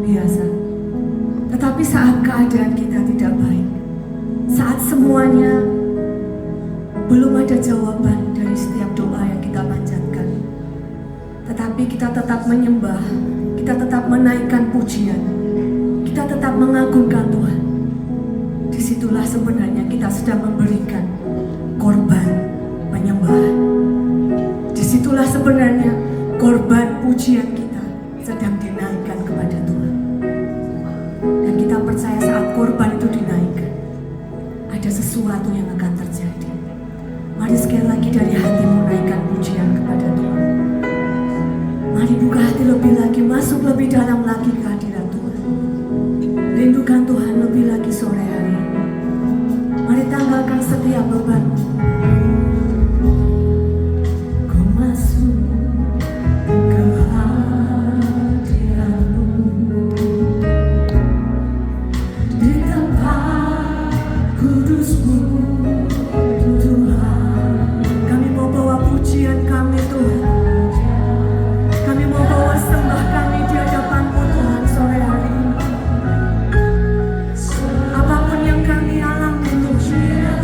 biasa. Tetapi saat keadaan kita tidak baik, saat semuanya belum ada jawaban dari setiap doa yang kita panjatkan, tetapi kita tetap menyembah, kita tetap menaikkan pujian, kita tetap mengagungkan Tuhan. Disitulah sebenarnya kita sedang memberikan korban penyembahan. Disitulah sebenarnya korban pujian kita sedang dinaikkan kepada Tuhan. Dan kita percaya saat korban itu dinaikkan, ada sesuatu yang akan terjadi. Mari sekali lagi dari hatimu naikkan pujian kepada Tuhan. Mari buka hati lebih lagi, masuk lebih dalam lagi ke hadirat Tuhan. Rindukan Tuhan lebih lagi sore hari ini. Mari tanggalkan setiap beban. Ku masuk ke hadirat-Mu, di tempat kudus-Mu, Tuhan. Kami mau bawa pujian kami, Tuhan. Kami mau bawa sembah kami di hadapan-Mu, Tuhan, sore hari ini. Apapun yang kami alami, Tuhan,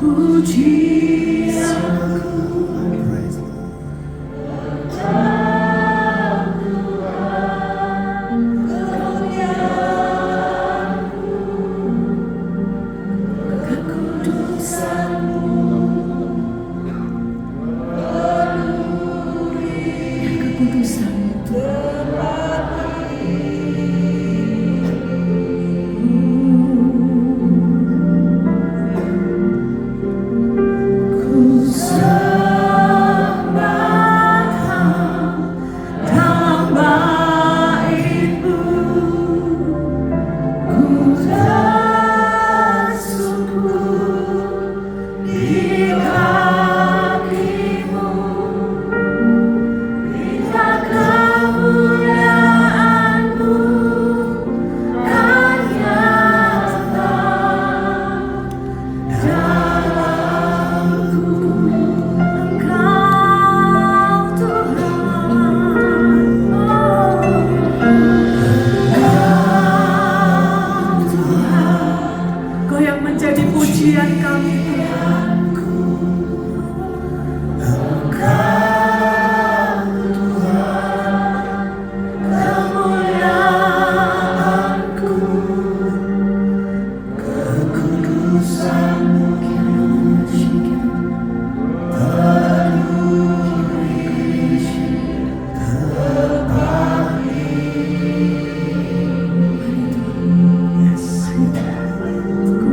Ku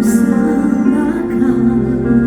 sembahkan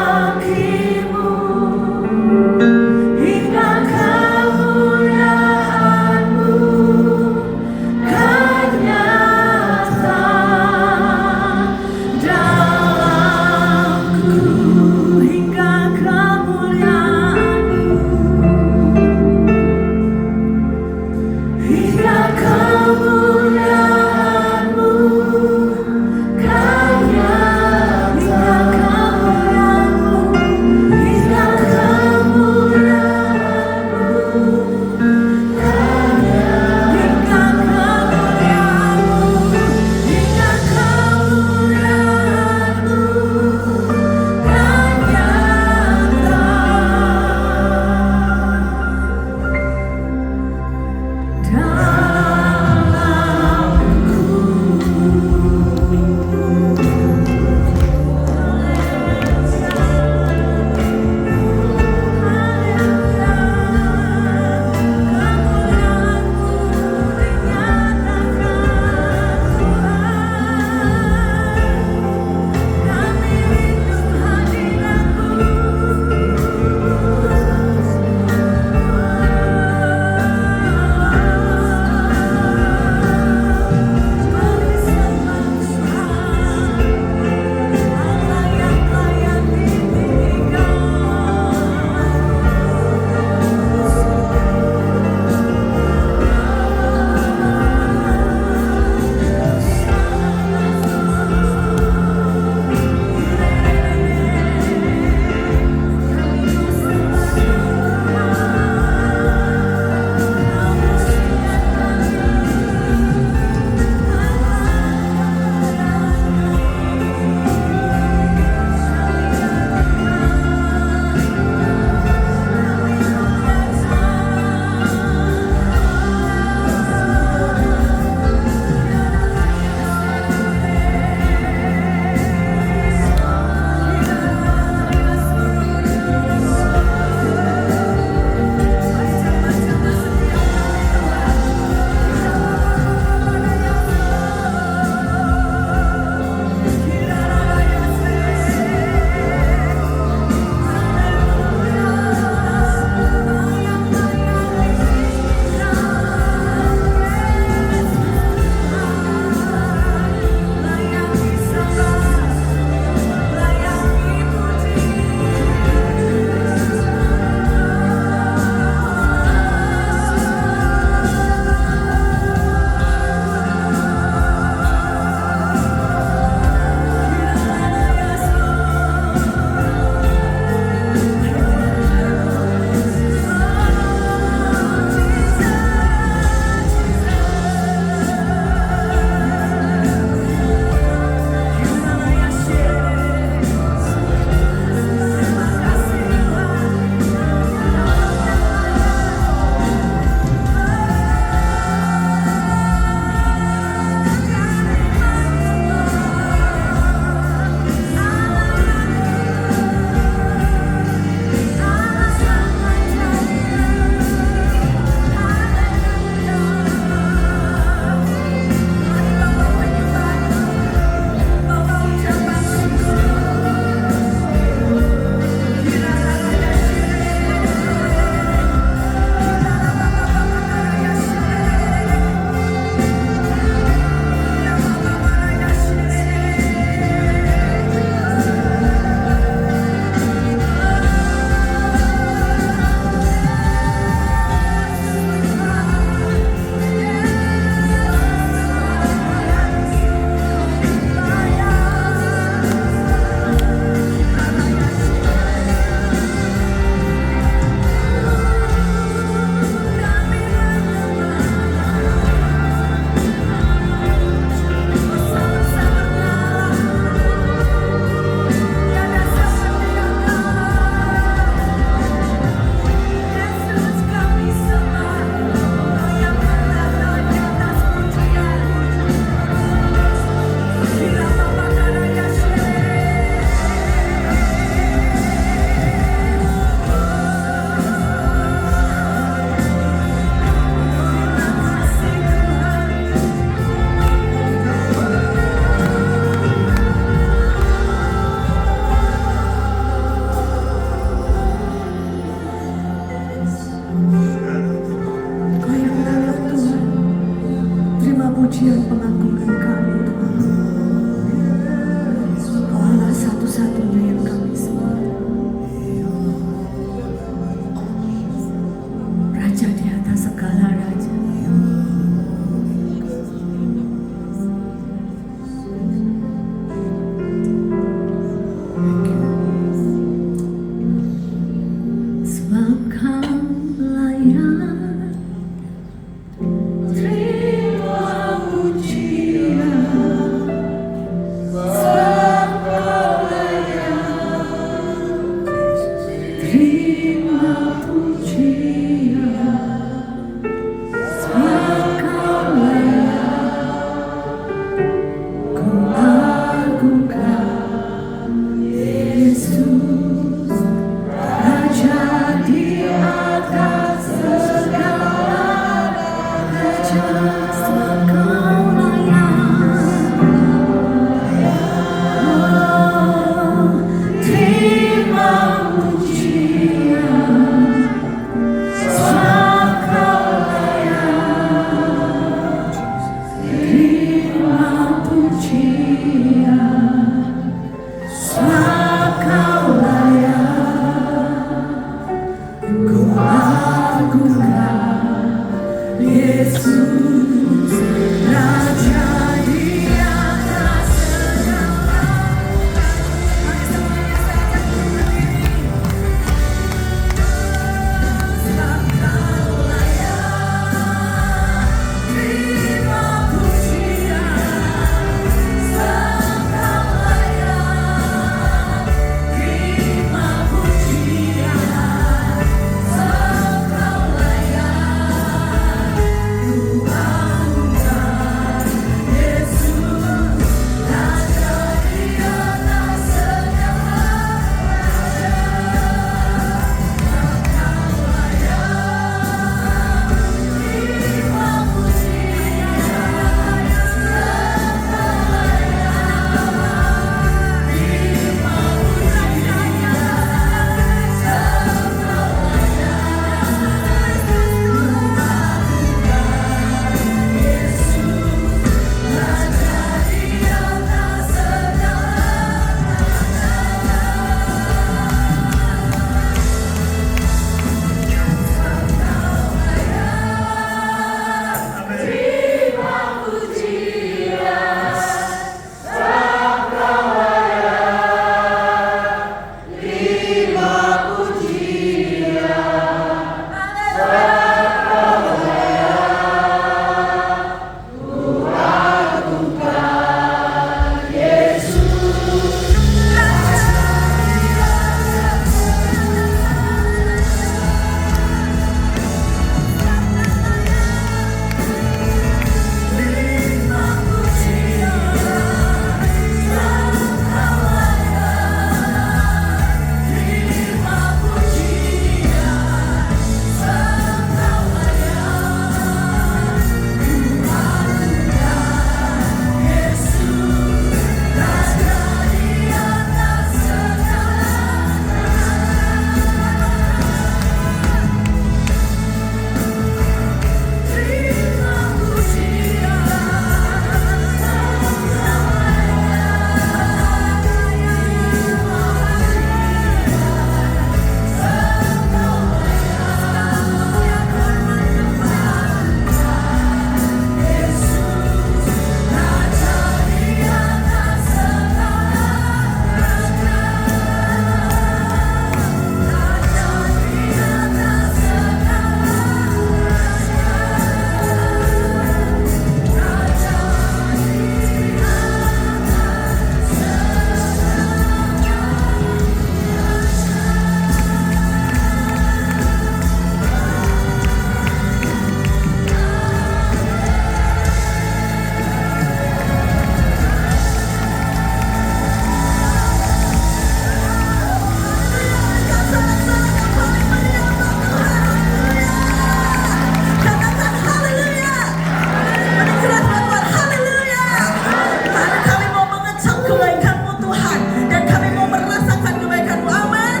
kebaikan-Mu Tuhan, dan kami mau merasakan kebaikan-Mu. Amin.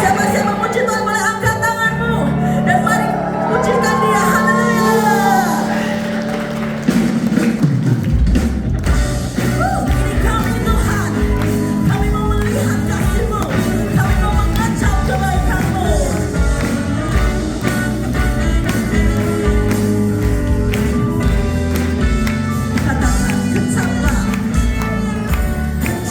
Siapa yang memuji Tuhan boleh angkat tanganmu dan mari pujikan Dia. Haleluya. Ini kami Tuhan, kami mau melihat kasih-Mu, kami mau mengecap kebaikan-Mu. Katakan, kecaplah, kecaplah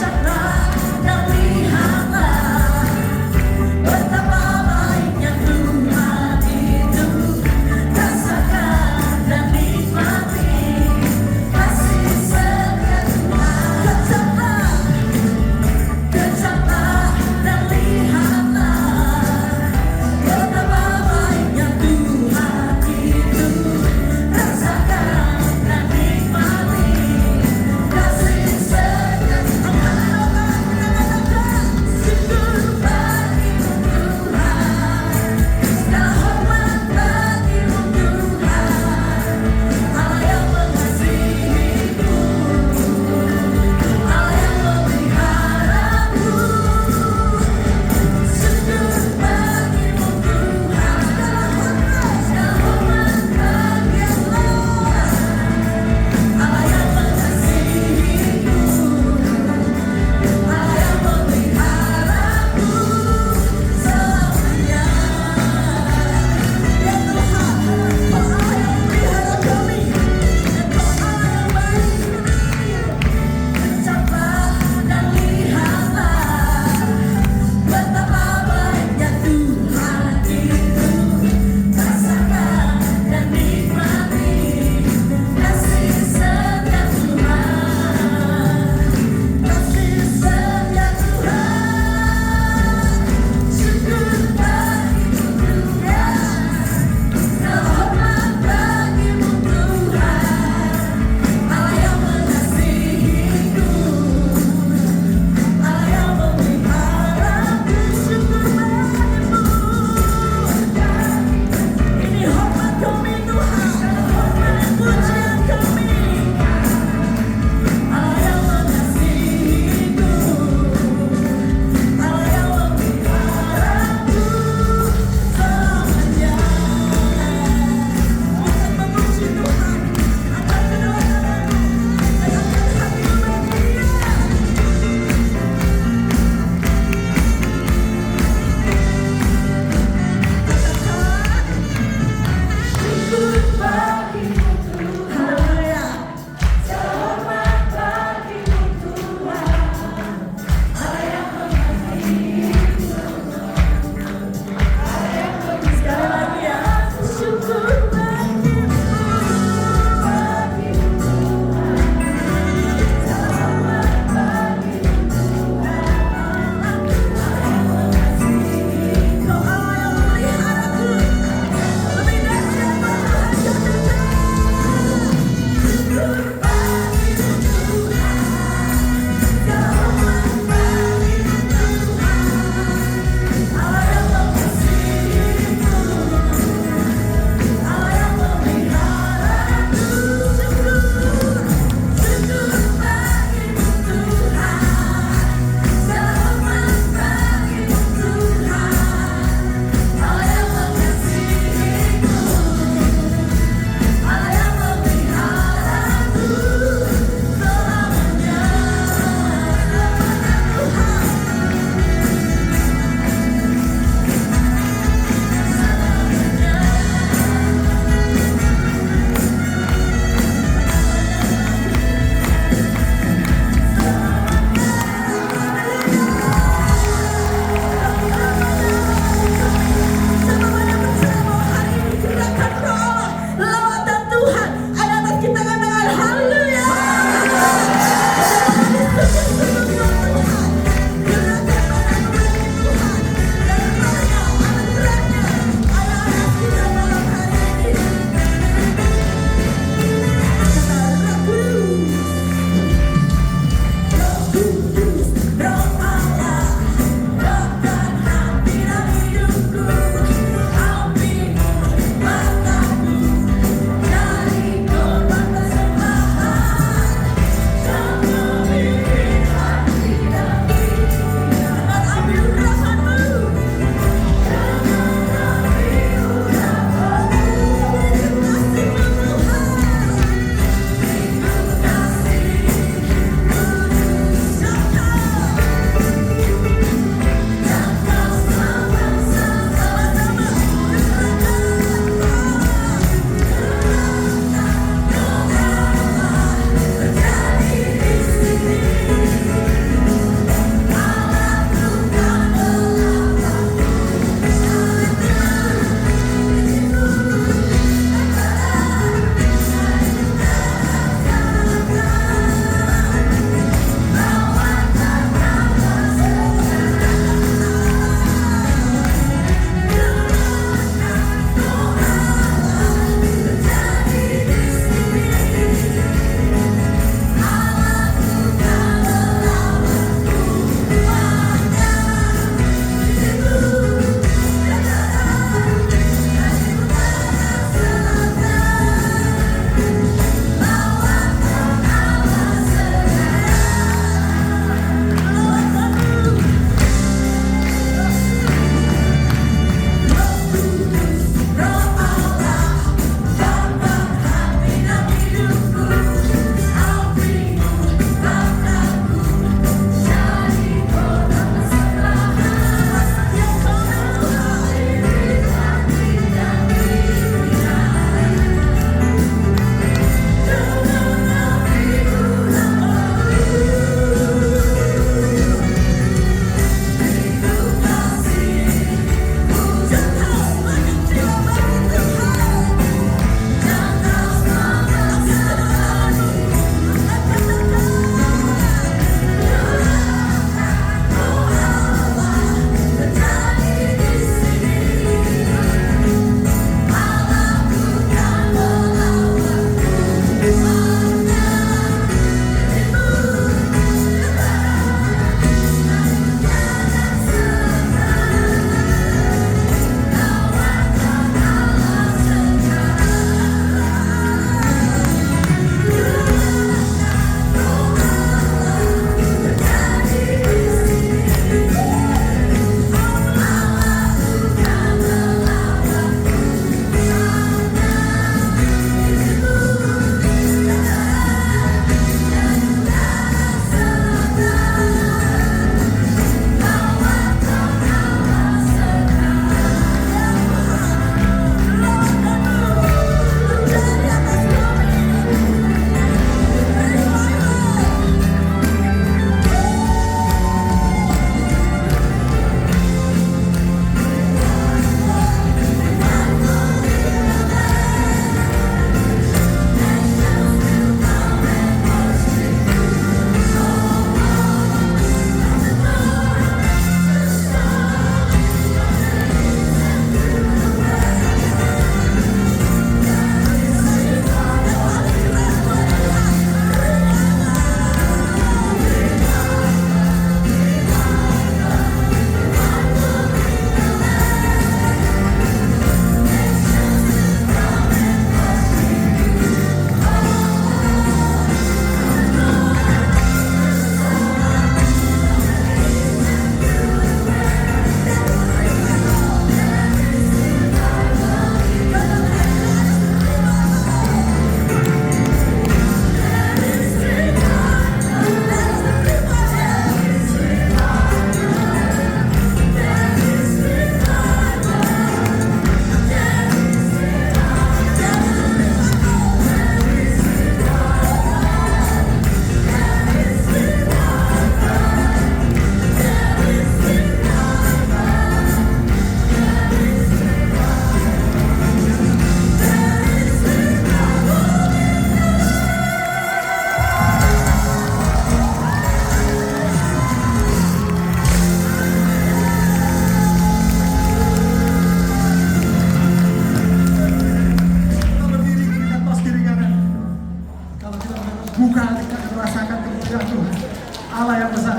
besar.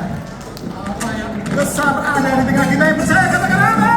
Apa yang besar ada di tengah kita yang percaya, katakan amin.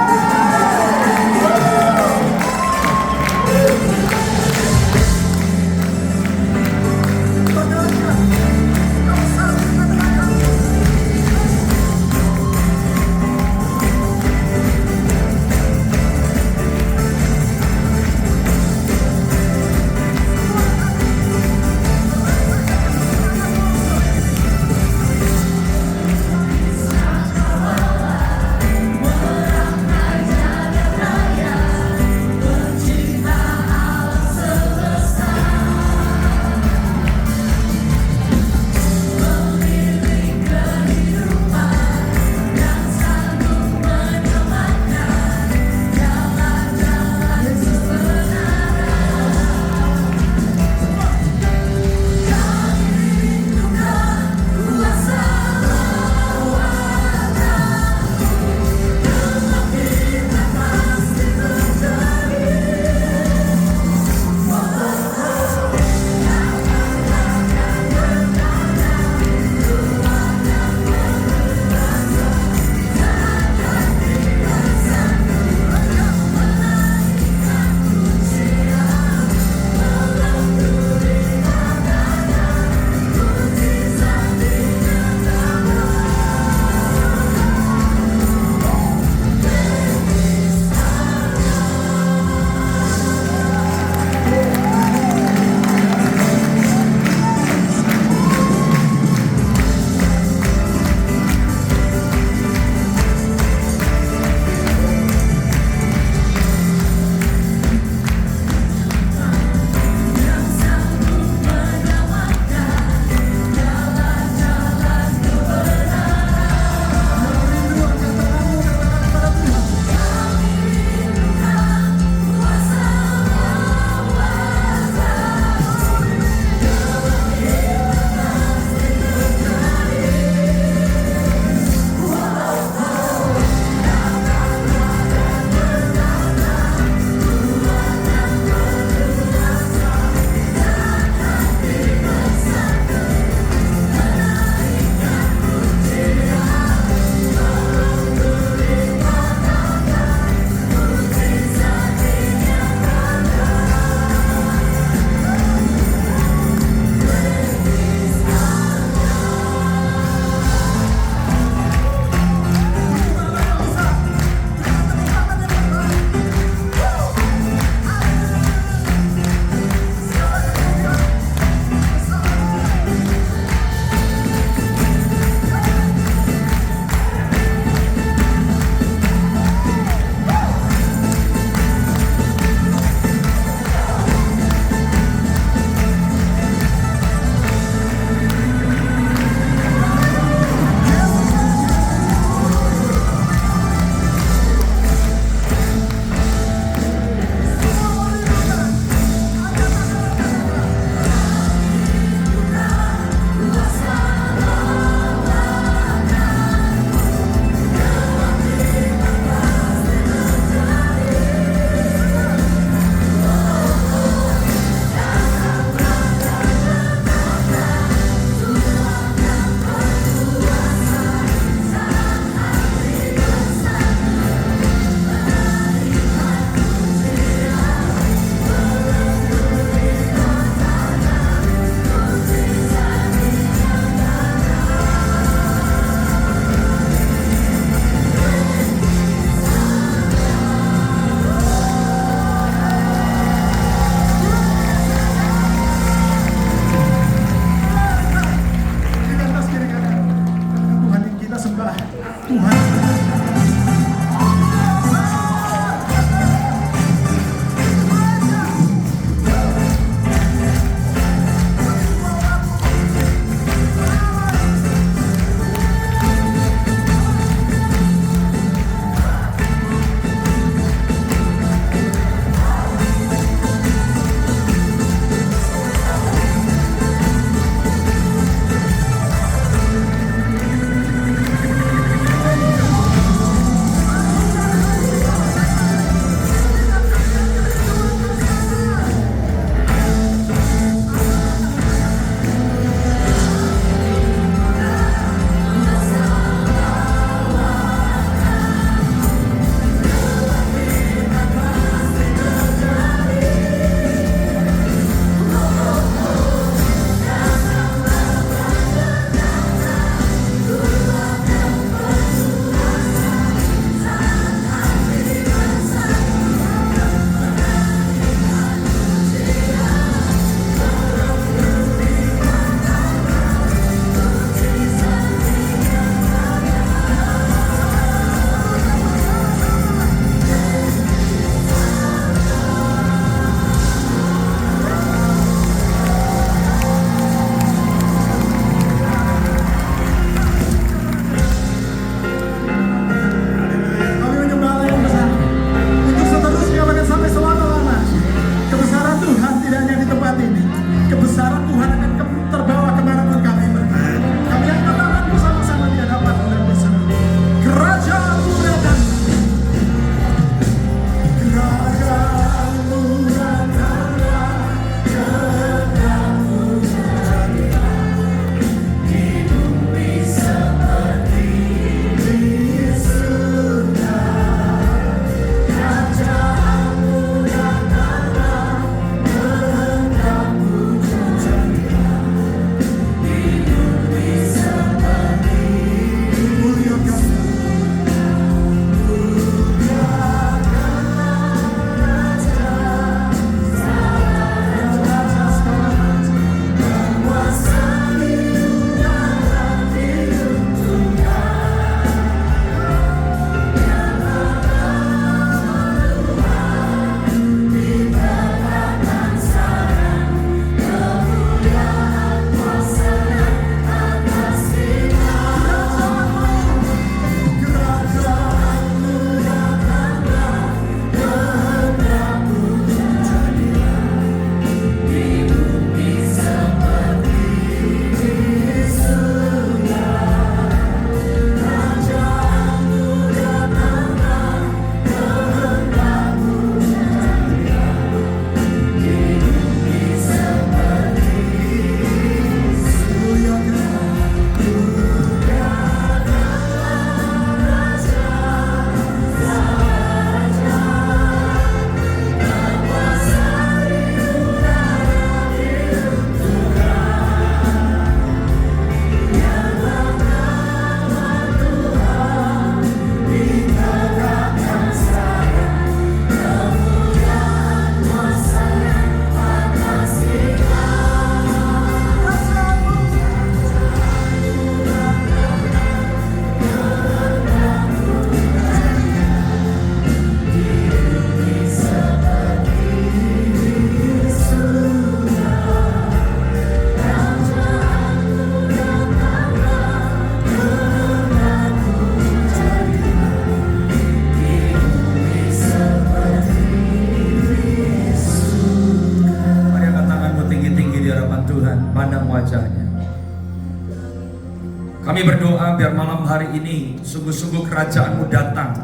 berdoa biar malam hari ini sungguh-sungguh kerajaan-Mu datang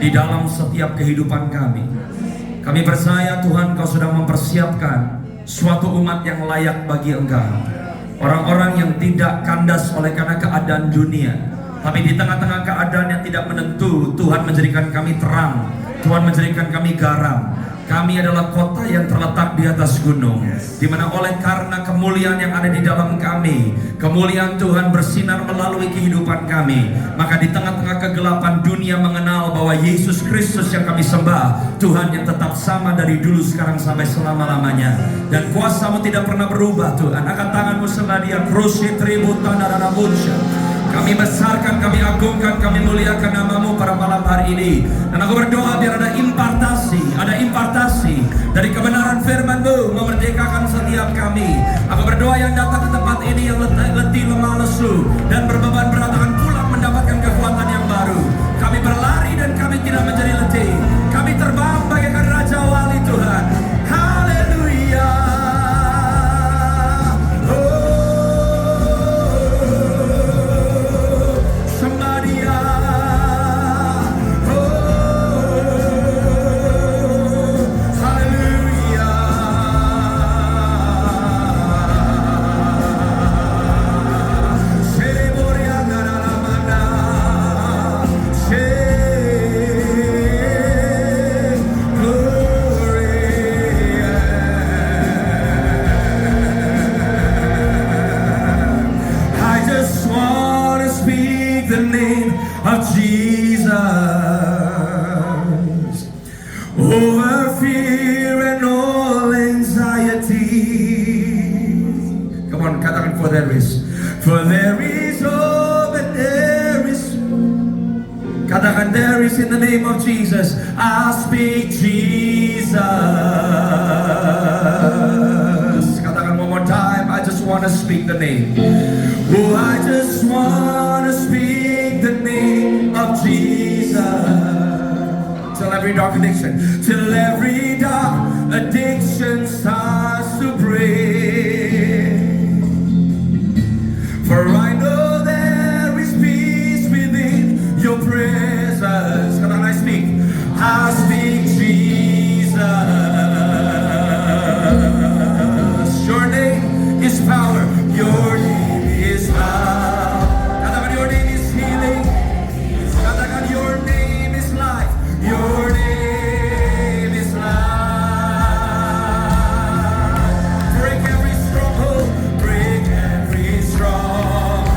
di dalam setiap kehidupan kami. Kami percaya Tuhan, Kau sudah mempersiapkan suatu umat yang layak bagi Engkau. Orang-orang yang tidak kandas oleh karena keadaan dunia, tapi di tengah-tengah keadaan yang tidak menentu, Tuhan menjadikan kami terang, Tuhan menjadikan kami garam. Kami adalah kota yang terletak di atas gunung, di mana oleh karena kemuliaan yang ada di dalam kami, kemuliaan Tuhan bersinar melalui kehidupan kami. Maka di tengah-tengah kegelapan dunia mengenal bahwa Yesus Kristus yang kami sembah, Tuhan yang tetap sama dari dulu, sekarang, sampai selama-lamanya. Dan kuasa-Mu tidak pernah berubah Tuhan. Angkat tangan-Mu sembah Dia. Krusi tributan darana munsya. Kami besarkan, kami agungkan, kami muliakan nama-Mu pada malam hari ini. Dan aku berdoa biar ada impartasi dari kebenaran firman-Mu memerdekakan setiap kami. Aku berdoa yang datang ke tempat ini yang letih, lemah, lesu, dan berbeban berat akan pulang mendapatkan kekuatan yang baru. Kami berlari dan kami tidak menjadi letih. Kami terbang bagaikan Raja Wali Tuhan. Haleluya. Over fear and all anxiety. Come on, katakan for there is hope and there is. Katakan there is in the name of Jesus. I speak Jesus. Katakan one more time. I just want to speak the name. Oh, I just want to speak the name of Jesus. Till every dark addiction starts to break. For I know there is peace within your presence. Can I speak? I speak Jesus. Your name is power. Your name is power. Katakan your name is healing. Katakan your name is life. Your name is life. Break every stronghold. Break every stronghold.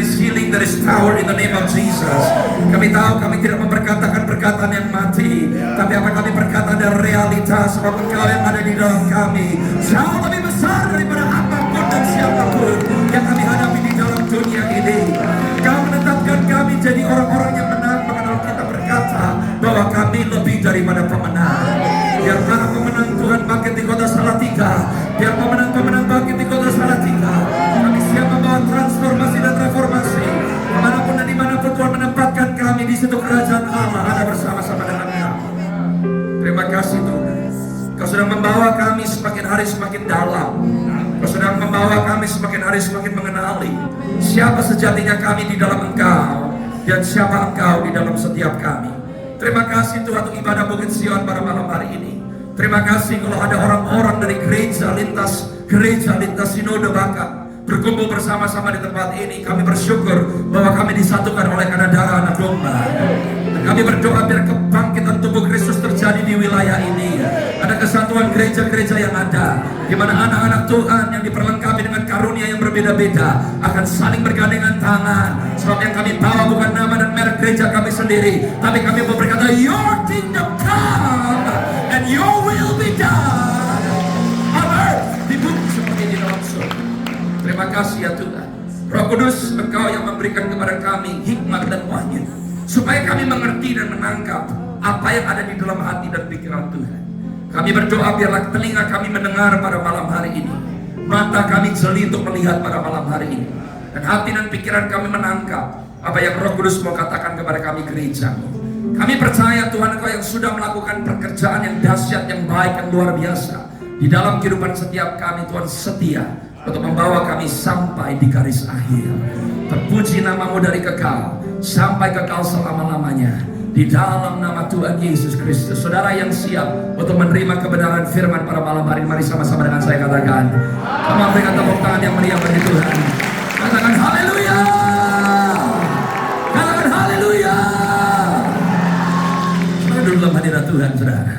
is healing, there is power in the name of Jesus. Kami tahu kami tidak memperkatakan perkataan yang mati, tapi apa kami berkata ada realitas, sebab Engkau yang ada di dalam kami jauh lebih besar daripada apapun dan siapapun yang kami hadapi di dalam dunia ini. Kau menetapkan kami jadi orang-orang yang menang, mengenal kita berkata bahwa kami lebih daripada pemenang. Biar para pemenang Tuhan bangkit di kota Salatiga, biar pemenang-pemenang bangkit di kota Salatiga. Kami siap membawa transformasi dan reformasi kemanapun dan dimanapun Tuhan menempatkan kami, di situ kerajaan Allah ada bersama-sama dengan kami. Terima kasih Tuhan, Kau sudah membawa kami semakin hari semakin dalam. Kau sedang membawa kami semakin hari semakin mengenali siapa sejatinya kami di dalam Engkau, dan siapa Engkau di dalam setiap kami. Terima kasih Tuhan untuk ibadah Bukit Sion pada malam hari ini. Terima kasih kalau ada orang-orang dari gereja lintas Sinode Bakat berkumpul bersama-sama di tempat ini. Kami bersyukur bahwa kami disatukan oleh karena darah anak domba. Dan kami berdoa biar kebangkitan tubuh Kristus terjadi di wilayah ini. Ada kesatuan gereja-gereja yang ada, di mana anak-anak Tuhan yang diperlengkapi dengan karunia yang berbeda-beda akan saling bergandengan tangan. Sebab yang kami bawa bukan nama dan merek gereja kami sendiri, tapi kami mau berkata, Your kingdom come and Your will be done on earth, di bumi seperti di dalam surga. Terima kasih ya Tuhan. Roh Kudus, Engkau yang memberikan kepada kami hikmat dan wahyu, supaya kami mengerti dan menangkap apa yang ada di dalam hati dan pikiran Tuhan. Kami berdoa biarlah telinga kami mendengar pada malam hari ini, mata kami jeli untuk melihat pada malam hari ini, dan hati dan pikiran kami menangkap apa yang Roh Kudus mau katakan kepada kami gereja. Kami percaya Tuhan, Engkau yang sudah melakukan pekerjaan yang dahsyat, yang baik, yang luar biasa di dalam kehidupan setiap kami. Tuhan setia untuk membawa kami sampai di garis akhir. Terpuji namamu dari kekal sampai kekal selama-lamanya, di dalam nama Tuhan Yesus Kristus. Saudara yang siap untuk menerima kebenaran firman pada malam hari, mari sama-sama dengan saya katakan, kamu berikan tepuk tangan yang meriah bagi Tuhan. Katakan haleluya, katakan haleluya. Saudara dulu dalam hadirat Tuhan, saudara.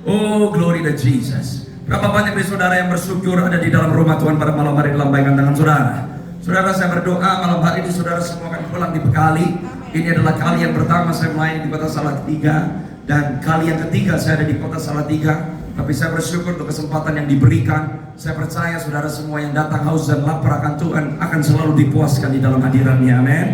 Oh, glory to Jesus. Berapa banyak dari saudara yang bersyukur ada di dalam rumah Tuhan pada malam hari, lambaikan tangan saudara. Saudara, saya berdoa malam hari ini saudara semua akan pulang dibekali. Ini adalah kali yang pertama saya melayani di kota Salatiga, dan kali yang ketiga saya ada di kota Salatiga. Tapi saya bersyukur untuk kesempatan yang diberikan. Saya percaya saudara semua yang datang haus dan lapar akan Tuhan akan selalu dipuaskan di dalam hadirannya. Amin.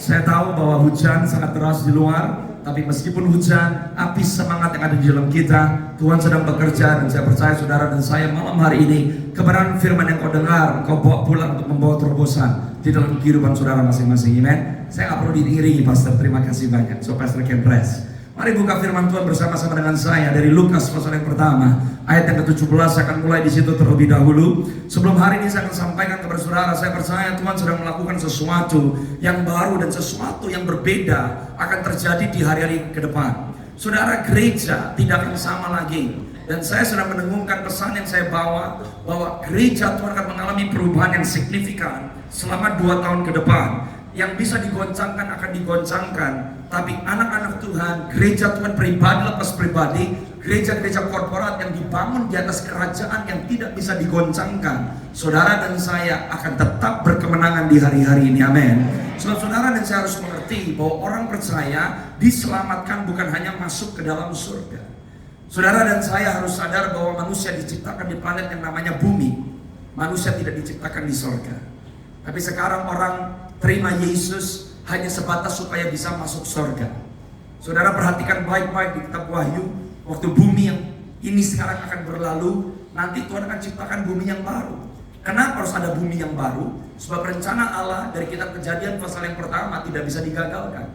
Saya tahu bahwa hujan sangat deras di luar, tapi meskipun hujan, api semangat yang ada di dalam kita, Tuhan sedang bekerja. Dan saya percaya saudara dan saya malam hari ini, kebenaran firman yang kau dengar, kau bawa pulang untuk membawa terobosan di dalam kehidupan saudara masing-masing. Amen. Saya gak perlu diiringi Pastor, terima kasih banyak. So Pastor can rest. Mari buka firman Tuhan bersama-sama dengan saya dari Lukas pasal yang pertama, ayat yang ke-17. Saya akan mulai di situ terlebih dahulu. Sebelum hari ini saya akan sampaikan kepada saudara, saya percaya Tuhan sedang melakukan sesuatu yang baru dan sesuatu yang berbeda akan terjadi di hari-hari ke depan. Saudara, gereja tidak akan sama lagi. Dan saya sedang mendengungkan pesan yang saya bawa, bahwa gereja Tuhan akan mengalami perubahan yang signifikan selama 2 tahun ke depan. Yang bisa digoncangkan akan digoncangkan, tapi anak-anak Tuhan, gereja Tuhan pribadi lepas pribadi, gereja-gereja korporat yang dibangun di atas kerajaan yang tidak bisa digoncangkan, saudara dan saya akan tetap berkemenangan di hari-hari ini. Amin. Sebab saudara dan saya harus mengerti bahwa orang percaya diselamatkan bukan hanya masuk ke dalam surga. Saudara dan saya harus sadar bahwa manusia diciptakan di planet yang namanya bumi. Manusia tidak diciptakan di surga. Tapi sekarang orang terima Yesus hanya sebatas supaya bisa masuk surga. Saudara perhatikan baik-baik di kitab Wahyu, waktu bumi yang ini sekarang akan berlalu, nanti Tuhan akan ciptakan bumi yang baru. Kenapa harus ada bumi yang baru? Sebab rencana Allah dari kitab Kejadian pasal yang pertama tidak bisa digagalkan.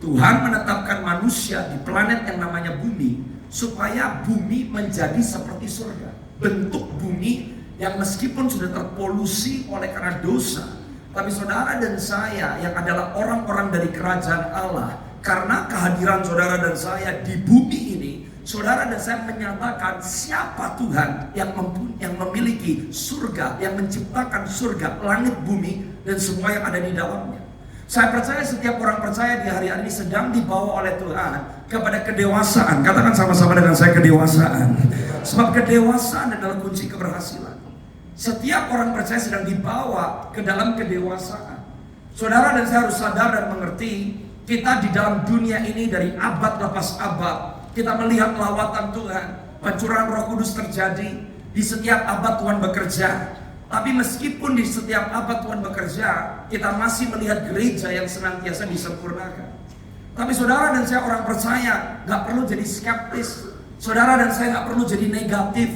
Tuhan menetapkan manusia di planet yang namanya bumi, supaya bumi menjadi seperti surga. Bentuk bumi yang meskipun sudah terpolusi oleh karena dosa, tapi saudara dan saya yang adalah orang-orang dari kerajaan Allah, karena kehadiran saudara dan saya di bumi ini, saudara dan saya menyatakan siapa Tuhan yang memiliki surga, yang menciptakan surga, langit, bumi, dan semua yang ada di dalamnya. Saya percaya setiap orang percaya di hari-hari ini sedang dibawa oleh Tuhan kepada kedewasaan. Katakan sama-sama dengan saya, kedewasaan. Sebab kedewasaan adalah kunci keberhasilan. Setiap orang percaya sedang dibawa ke dalam kedewasaan. Saudara dan saya harus sadar dan mengerti, kita di dalam dunia ini dari abad lepas abad, kita melihat lawatan Tuhan, pencurahan Roh Kudus terjadi, di setiap abad Tuhan bekerja. Tapi meskipun di setiap abad Tuhan bekerja, kita masih melihat gereja yang senantiasa disempurnakan. Tapi saudara dan saya orang percaya gak perlu jadi skeptis. Saudara dan saya gak perlu jadi negatif.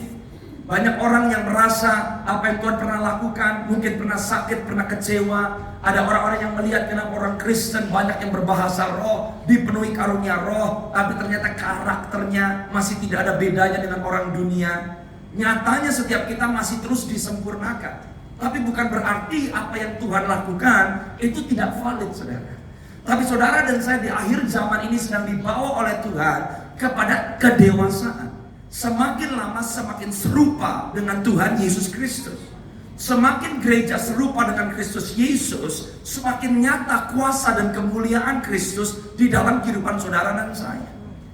Banyak orang yang merasa apa yang Tuhan pernah lakukan, mungkin pernah sakit, pernah kecewa. Ada orang-orang yang melihat kenapa orang Kristen banyak yang berbahasa roh, dipenuhi karunia roh, tapi ternyata karakternya masih tidak ada bedanya dengan orang dunia. Nyatanya setiap kita masih terus disempurnakan. Tapi bukan berarti apa yang Tuhan lakukan itu tidak valid, saudara. Tapi saudara dan saya di akhir zaman ini sedang dibawa oleh Tuhan kepada kedewasaan. Semakin lama semakin serupa dengan Tuhan Yesus Kristus. Semakin gereja serupa dengan Kristus Yesus, semakin nyata kuasa dan kemuliaan Kristus di dalam kehidupan saudara dan saya.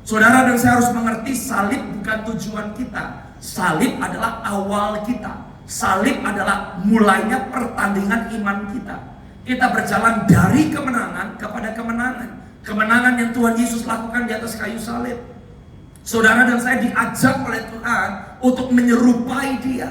Saudara dan saya harus mengerti salib bukan tujuan kita. Salib adalah awal kita. Salib adalah mulainya pertandingan iman kita. Kita berjalan dari kemenangan kepada kemenangan. Kemenangan yang Tuhan Yesus lakukan di atas kayu salib. Saudara dan saya diajak oleh Tuhan untuk menyerupai Dia.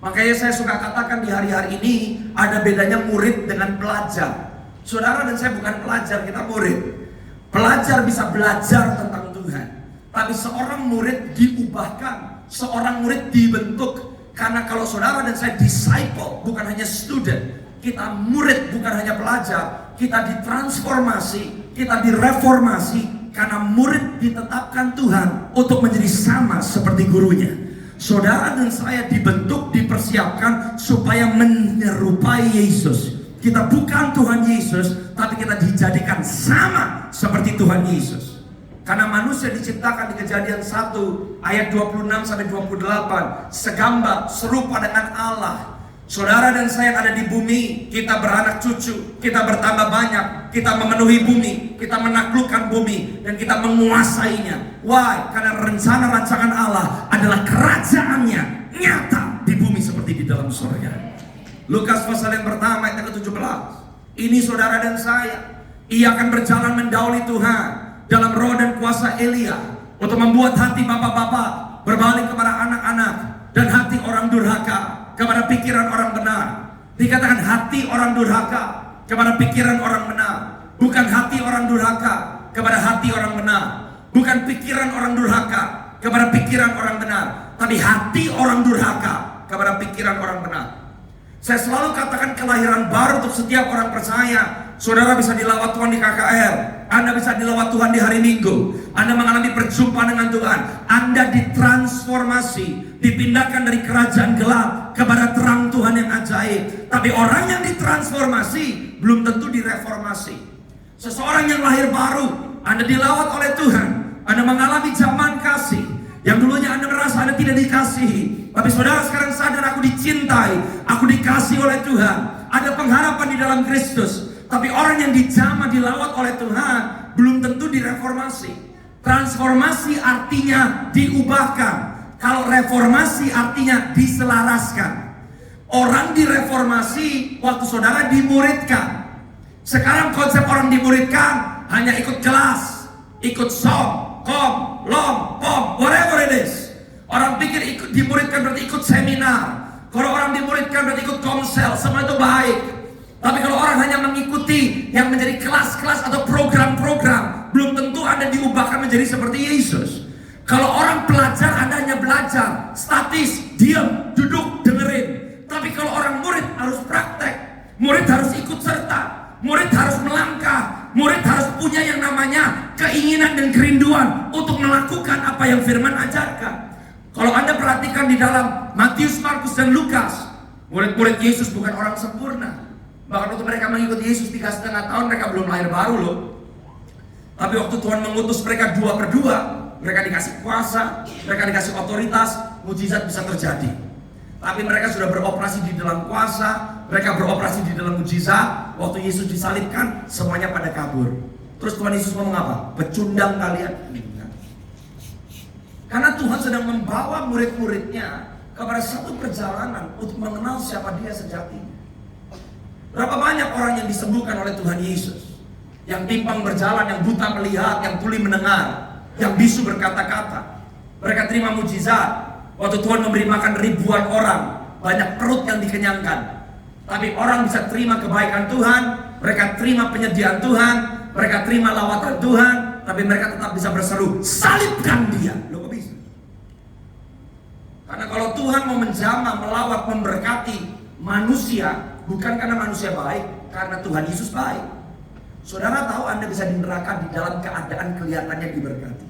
Makanya saya suka katakan di hari-hari ini ada bedanya murid dengan pelajar. Saudara dan saya bukan pelajar, kita murid. Pelajar bisa belajar tentang Tuhan. Tapi seorang murid diubahkan, seorang murid dibentuk. Karena kalau saudara dan saya disciple, bukan hanya student. Kita murid bukan hanya pelajar. Kita ditransformasi, kita direformasi. Karena murid ditetapkan Tuhan untuk menjadi sama seperti gurunya. Saudara dan saya dibentuk, dipersiapkan supaya menyerupai Yesus. Kita bukan Tuhan Yesus, tapi kita dijadikan sama seperti Tuhan Yesus. Karena manusia diciptakan di Kejadian 1 ayat 26-28 segambar serupa dengan Allah. Saudara dan saya yang ada di bumi, kita beranak cucu, kita bertambah banyak, kita memenuhi bumi, kita menaklukkan bumi, dan kita menguasainya. Why? Karena rencana rancangan Allah adalah kerajaannya nyata di bumi seperti di dalam surga. Lukas pasal yang pertama ayat ke-17. Ini saudara dan saya, ia akan berjalan mendahului Tuhan dalam roh dan kuasa Elia untuk membuat hati bapak-bapak berbalik kepada anak-anak dan hati orang durhaka kepada pikiran orang benar. Dikatakan hati orang durhaka kepada pikiran orang benar. Bukan hati orang durhaka kepada hati orang benar. Bukan pikiran orang durhaka kepada pikiran orang benar. Tapi hati orang durhaka kepada pikiran orang benar. Saya selalu katakan kelahiran baru untuk setiap orang percaya. Saudara bisa dilawat Tuhan di KKR. Anda bisa dilawat Tuhan di hari Minggu. Anda mengalami perjumpaan dengan Tuhan. Anda ditransformasi, dipindahkan dari kerajaan gelap kepada terang Tuhan yang ajaib. Tapi orang yang ditransformasi belum tentu direformasi. Seseorang yang lahir baru, Anda dilawat oleh Tuhan, Anda mengalami zaman kasih. Yang dulunya Anda merasa Anda tidak dikasihi, tapi saudara sekarang sadar, aku dicintai, aku dikasihi oleh Tuhan. Ada pengharapan di dalam Kristus. Tapi orang yang dijamah, dilawat oleh Tuhan belum tentu direformasi. Transformasi artinya diubahkan. Kalau reformasi artinya diselaraskan. Orang direformasi waktu saudara dimuridkan. Sekarang konsep orang dimuridkan hanya ikut kelas, ikut som, kom, long, pom, whatever it is. Orang pikir ikut dimuridkan berarti ikut seminar. Kalau orang dimuridkan berarti ikut komsel, semua itu baik. Tapi kalau orang hanya mengikuti yang menjadi kelas-kelas atau program-program, belum tentu Anda diubahkan menjadi seperti Yesus. Kalau orang pelajar, Anda hanya belajar, statis, diam, duduk, dengerin. Tapi kalau orang murid harus praktek, murid harus ikut serta, murid harus melangkah, murid harus punya yang namanya keinginan dan kerinduan untuk melakukan apa yang firman ajarkan. Kalau Anda perhatikan di dalam Matius, Markus, dan Lukas, murid-murid Yesus bukan orang sempurna. Bahkan waktu mereka mengikuti Yesus 3,5 tahun, mereka belum lahir baru loh. Tapi waktu Tuhan mengutus mereka 2 per 2, mereka dikasih kuasa, mereka dikasih otoritas, mujizat bisa terjadi. Tapi mereka sudah beroperasi di dalam kuasa, mereka beroperasi di dalam mujizat. Waktu Yesus disalibkan, semuanya pada kabur. Terus Tuhan Yesus ngomong apa? Pecundang kalian. Karena Tuhan sedang membawa murid-muridnya kepada satu perjalanan untuk mengenal siapa Dia sejatinya. Berapa banyak orang yang disembuhkan oleh Tuhan Yesus, yang timpang berjalan, yang buta melihat, yang tuli mendengar, yang bisu berkata-kata. Mereka terima mujizat. Waktu Tuhan memberi makan ribuan orang, banyak perut yang dikenyangkan. Tapi orang bisa terima kebaikan Tuhan, mereka terima penyediaan Tuhan, mereka terima lawatan Tuhan, tapi mereka tetap bisa berseru, salibkan dia. Loh, kok bisa? Karena kalau Tuhan mau menjamah, melawat, memberkati manusia, bukan karena manusia baik, karena Tuhan Yesus baik. Saudara tahu Anda bisa di neraka di dalam keadaan kelihatannya diberkati.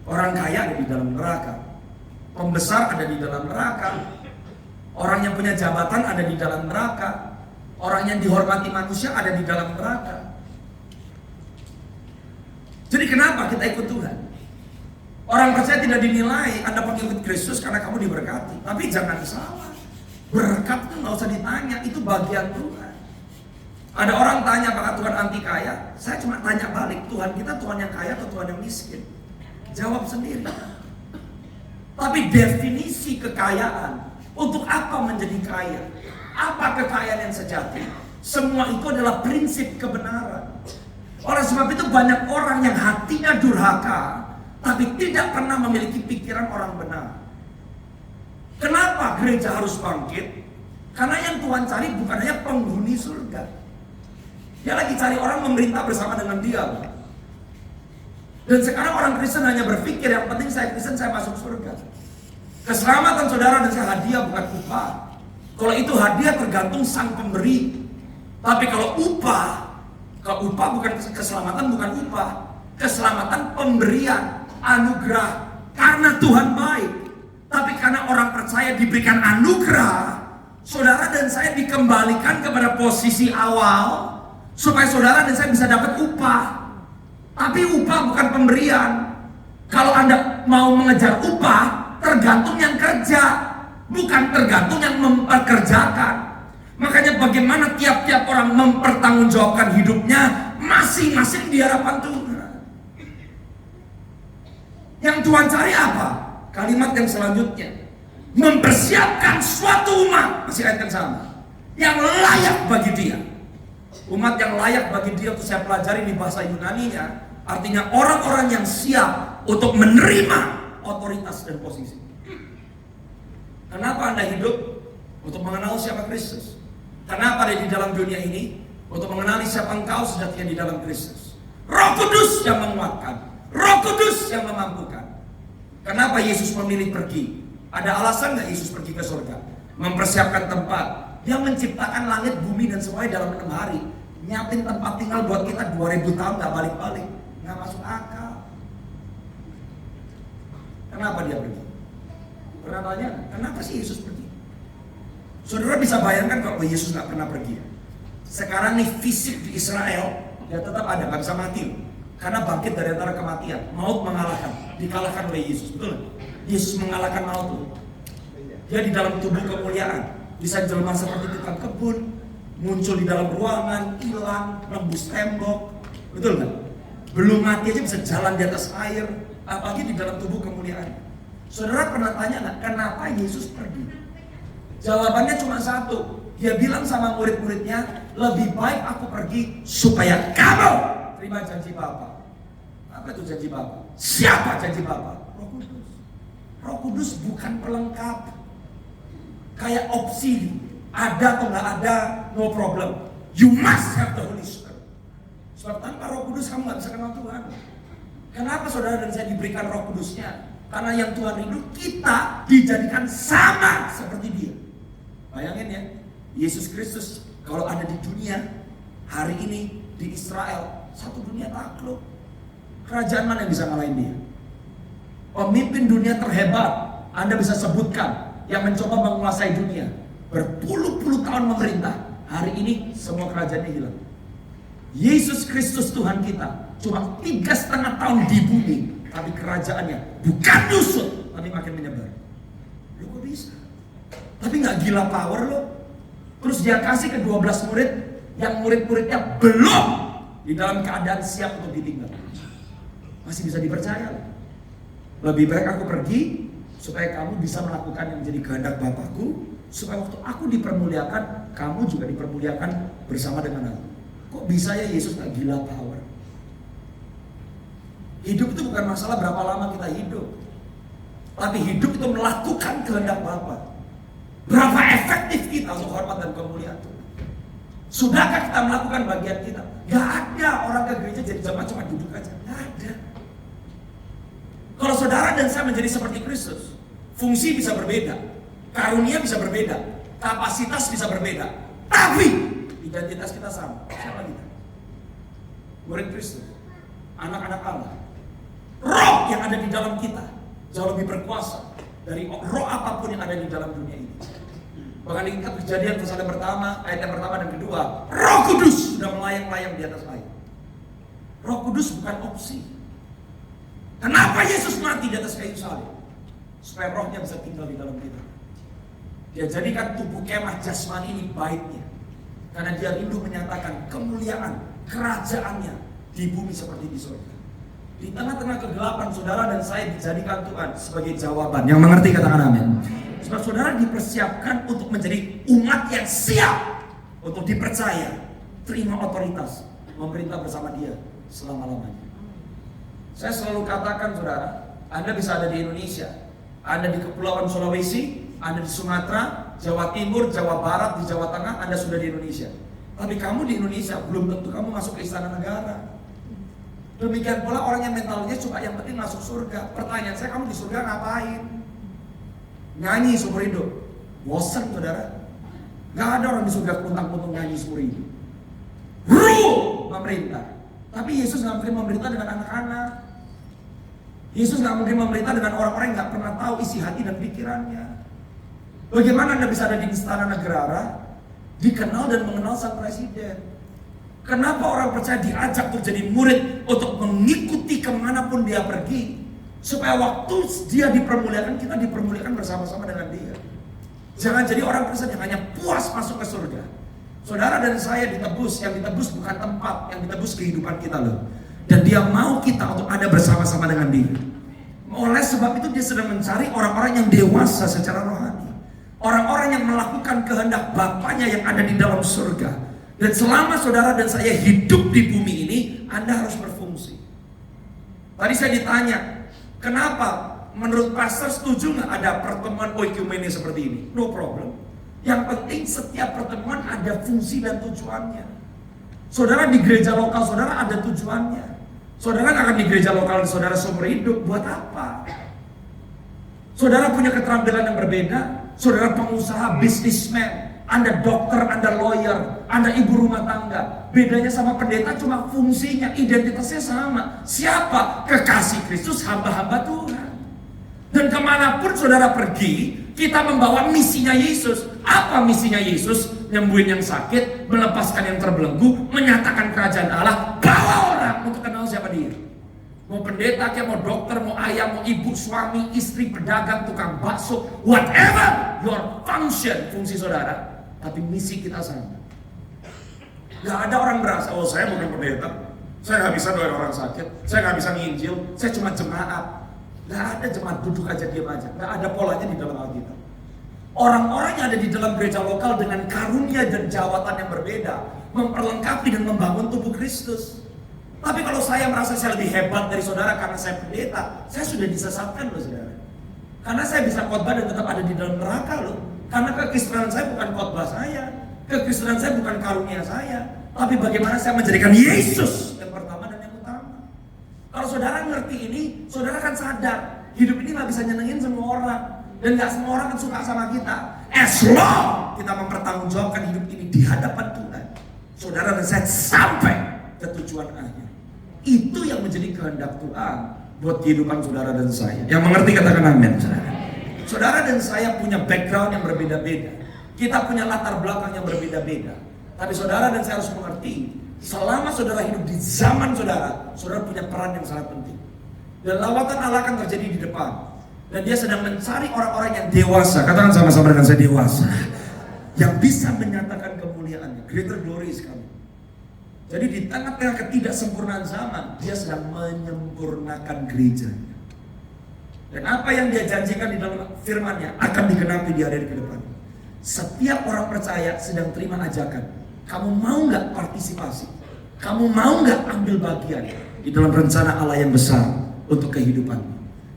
Orang kaya ada di dalam neraka, pembesar ada di dalam neraka, orang yang punya jabatan ada di dalam neraka, orang yang dihormati manusia ada di dalam neraka. Jadi kenapa kita ikut Tuhan? Orang percaya tidak dinilai Anda pengikut Kristus karena kamu diberkati. Tapi jangan salah, berkat itu nggak usah ditanya, itu bagian Tuhan. Ada orang tanya apakah Tuhan anti kaya? Saya cuma tanya balik, Tuhan kita Tuhan yang kaya atau Tuhan yang miskin? Jawab sendiri. Tapi definisi kekayaan, untuk apa menjadi kaya? Apa kekayaan yang sejati? Semua itu adalah prinsip kebenaran. Oleh sebab itu banyak orang yang hatinya durhaka, tapi tidak pernah memiliki pikiran orang benar. Kenapa gereja harus bangkit? Karena yang Tuhan cari bukan hanya penghuni surga. Dia lagi cari orang memerintah bersama dengan dia. Dan sekarang orang Kristen hanya berpikir yang penting saya Kristen, saya masuk surga. Keselamatan saudara dan saya hadiah bukan upah. Kalau itu hadiah tergantung sang pemberi. Tapi kalau upah bukan keselamatan, bukan upah. Keselamatan pemberian, anugerah. Karena Tuhan baik. Tapi karena orang percaya diberikan anugerah, saudara dan saya dikembalikan kepada posisi awal, supaya saudara dan saya bisa dapat upah. Tapi upah bukan pemberian. Kalau Anda mau mengejar upah, tergantung yang kerja, bukan tergantung yang memperkerjakan. Makanya bagaimana tiap-tiap orang mempertanggungjawabkan hidupnya masing-masing di hadapan Tuhan. Yang Tuhan cari apa? Kalimat yang selanjutnya, mempersiapkan suatu umat, masih ayat yang sama, yang layak bagi dia. Umat yang layak bagi dia, itu saya pelajari di bahasa Yunaninya, artinya orang-orang yang siap untuk menerima otoritas dan posisi. Kenapa Anda hidup? Untuk mengenal siapa Kristus. Kenapa ada di dalam dunia ini? Untuk mengenali siapa engkau sejatinya di dalam Kristus. Roh Kudus yang menguatkan, Roh Kudus yang memampukan. Kenapa Yesus memilih pergi? Ada alasan nggak Yesus pergi ke surga? Mempersiapkan tempat. Dia menciptakan langit, bumi dan semuanya dalam 6 hari. Nyiapin tempat tinggal buat kita 2000 tahun nggak balik-balik. Nggak masuk akal. Kenapa dia pergi? Pernah tanya, kenapa sih Yesus pergi? Saudara bisa bayangkan kalau Yesus nggak pernah pergi. Sekarang nih fisik di Israel, dia tetap ada, nggak bisa mati. Karena bangkit dari antara kematian. Maut mengalahkan, dikalahkan oleh Yesus, betul? Yesus mengalahkan maut. Dia di dalam tubuh kemuliaan. Bisa jelma seperti tukang kebun, muncul di dalam ruangan, hilang, nembus tembok, betul nggak? Belum mati aja bisa jalan di atas air, apalagi di dalam tubuh kemuliaan. Saudara pernah tanya nggak, kenapa Yesus pergi? Jawabannya cuma satu. Dia bilang sama murid-muridnya, lebih baik aku pergi supaya kamu terima janji Bapa. Apa itu janji Bapa? Siapa janji Bapa? Roh Kudus. Roh Kudus bukan pelengkap. Kayak opsi, ada atau nggak ada, no problem. You must have the Holy Spirit. Sebab tanpa Roh Kudus kamu nggak bisa kenal Tuhan. Kenapa saudara dan saya diberikan Roh Kudusnya? Karena yang Tuhan rindu kita dijadikan sama seperti Dia. Bayangin ya, Yesus Kristus kalau ada di dunia hari ini di Israel, satu dunia takluk. Kerajaan mana yang bisa ngalahin Dia? Pemimpin dunia terhebat Anda bisa sebutkan yang mencoba menguasai dunia, berpuluh-puluh tahun memerintah, hari ini semua kerajaannya hilang. Yesus Kristus Tuhan kita cuma 3,5 tahun di bumi, tapi kerajaannya bukan nyusut, tapi makin menyebar. Lo kok bisa? Tapi gak gila power lo? Terus dia kasih ke 12 murid, yang murid-muridnya belum di dalam keadaan siap untuk ditinggal. Masih bisa dipercaya? Lebih baik aku pergi supaya kamu bisa melakukan yang menjadi kehendak Bapakku, supaya waktu aku dipermuliakan, kamu juga dipermuliakan bersama dengan aku. Kok bisa ya Yesus gak gila power? Hidup itu bukan masalah berapa lama kita hidup, tapi hidup itu melakukan kehendak Bapa. Berapa efektif kita untuk hormat dan kemuliaan Tuhan? Sudahkah kita melakukan bagian kita? Gak ada orang ke gereja jadi jemaat cuma duduk aja. Gak ada. Kalau saudara dan saya menjadi seperti Kristus, fungsi bisa berbeda, karunia bisa berbeda, kapasitas bisa berbeda, tapi identitas kita sama. Siapa kita? Murid Kristus, anak-anak Allah. Roh yang ada di dalam kita jauh lebih berkuasa dari roh apapun yang ada di dalam dunia ini. Bahkan di Kejadian pasal yang pertama, ayat yang pertama dan kedua, Roh Kudus sudah melayang-layang di atas air. Roh Kudus bukan opsi. Kenapa Yesus mati di atas kayu salib? Supaya rohnya bisa tinggal di dalam kita. Dia jadikan tubuh kemah jasmani ini baitnya, karena dia rindu menyatakan kemuliaan kerajaannya di bumi seperti di surga. Di tengah-tengah kegelapan, saudara dan saya dijadikan Tuhan sebagai jawaban. Yang mengerti katakan amin. Sebab saudara dipersiapkan untuk menjadi umat yang siap untuk dipercaya, terima otoritas, memerintah bersama Dia selama-lamanya. Saya selalu katakan saudara, Anda bisa ada di Indonesia, Anda di Kepulauan Sulawesi, Anda di Sumatera, Jawa Timur, Jawa Barat, di Jawa Tengah, Anda sudah di Indonesia. Tapi kamu di Indonesia belum tentu kamu masuk ke istana negara. Demikian pula orang yang mentalnya cuma yang penting masuk surga. Pertanyaan saya, kamu di surga ngapain? Nyanyi seumur hidup? Bosan saudara? Gak ada orang di surga kuntang-kuntung nyanyi seumur hidup. Memerintah. Tapi Yesus gak mungkin memerintah dengan anak-anak. Yesus gak mungkin memerintah dengan orang-orang yang gak pernah tahu isi hati dan pikirannya. Bagaimana Anda bisa ada di istana negara, dikenal dan mengenal sang presiden? Kenapa orang percaya diajak untuk jadi murid, untuk mengikuti kemanapun dia pergi, supaya waktu dia dipermuliakan, kita dipermuliakan bersama-sama dengan dia. Jangan jadi orang Kristen yang hanya puas masuk ke surga. Saudara dan saya ditebus, yang ditebus bukan tempat, yang ditebus kehidupan kita loh. Dan dia mau kita untuk ada bersama-sama dengan dia. Oleh sebab itu dia sedang mencari orang-orang yang dewasa secara rohani, orang-orang yang melakukan kehendak Bapaknya yang ada di dalam surga. Dan selama saudara dan saya hidup di bumi ini, Anda harus berfungsi. Tadi saya ditanya, kenapa menurut pastor setuju nggak ada pertemuan oikumene seperti ini? No problem. Yang penting setiap pertemuan ada fungsi dan tujuannya. Saudara di gereja lokal saudara ada tujuannya. Saudara nggak akan di gereja lokal saudara seumur hidup, buat apa? Saudara punya keterampilan yang berbeda. Saudara pengusaha, bisnismen, Anda dokter, Anda lawyer, Anda ibu rumah tangga. Bedanya sama pendeta cuma fungsinya, identitasnya sama. Siapa? Kekasih Kristus, hamba-hamba Tuhan. Dan kemanapun saudara pergi, kita membawa misinya Yesus. Apa misinya Yesus? Nyembuhin yang sakit, melepaskan yang terbelenggu, menyatakan kerajaan Allah, bawa orang untuk kenal siapa dia. Mau pendeta, kayak mau dokter, mau ayah, mau ibu, suami, istri, pedagang, tukang bakso, whatever your function, fungsi saudara. Tapi misi kita sama. Gak ada orang merasa, oh saya bukan pendeta, saya gak bisa doain orang sakit, saya gak bisa nginjil, saya cuma jemaat. Gak ada jemaat duduk aja diam aja. Gak ada polanya di dalam Alkitab. Orang-orang yang ada di dalam gereja lokal dengan karunia dan jawatan yang berbeda, memperlengkapi dan membangun tubuh Kristus. Tapi kalau saya merasa saya lebih hebat dari saudara karena saya pendeta, saya sudah disesatkan loh saudara. Karena saya bisa khotbah dan tetap ada di dalam neraka loh. Karena kekristenan saya bukan khotbah saya, kekristenan saya bukan karunia saya, tapi bagaimana saya menjadikan Yesus yang pertama dan yang utama. Kalau saudara ngerti ini, saudara kan sadar hidup ini gak bisa nyenengin semua orang, dan gak semua orang kan suka sama kita. As long kita mempertanggungjawabkan hidup ini di hadapan Tuhan, saudara dan saya sampai ke tujuan akhir. Itu yang menjadi kehendak Tuhan buat kehidupan saudara dan saya. Yang mengerti katakan amin, saudara. Saudara dan saya punya background yang berbeda-beda. Kita punya latar belakang yang berbeda-beda. Tapi saudara dan saya harus mengerti, selama saudara hidup di zaman saudara, saudara punya peran yang sangat penting. Dan lawatan Allah akan terjadi di depan. Dan dia sedang mencari orang-orang yang dewasa. Katakan sama-sama dengan saya, dewasa. Yang bisa menyatakan kemuliaannya, greater glory sekali. Jadi di tengah-tengah ketidaksempurnaan zaman, dia sedang menyempurnakan gerejanya. Dan apa yang dia janjikan di dalam firman-Nya akan digenapi di hari ke depan. Setiap orang percaya sedang terima ajakan. Kamu mau nggak partisipasi? Kamu mau nggak ambil bagian di dalam rencana Allah yang besar untuk kehidupanmu?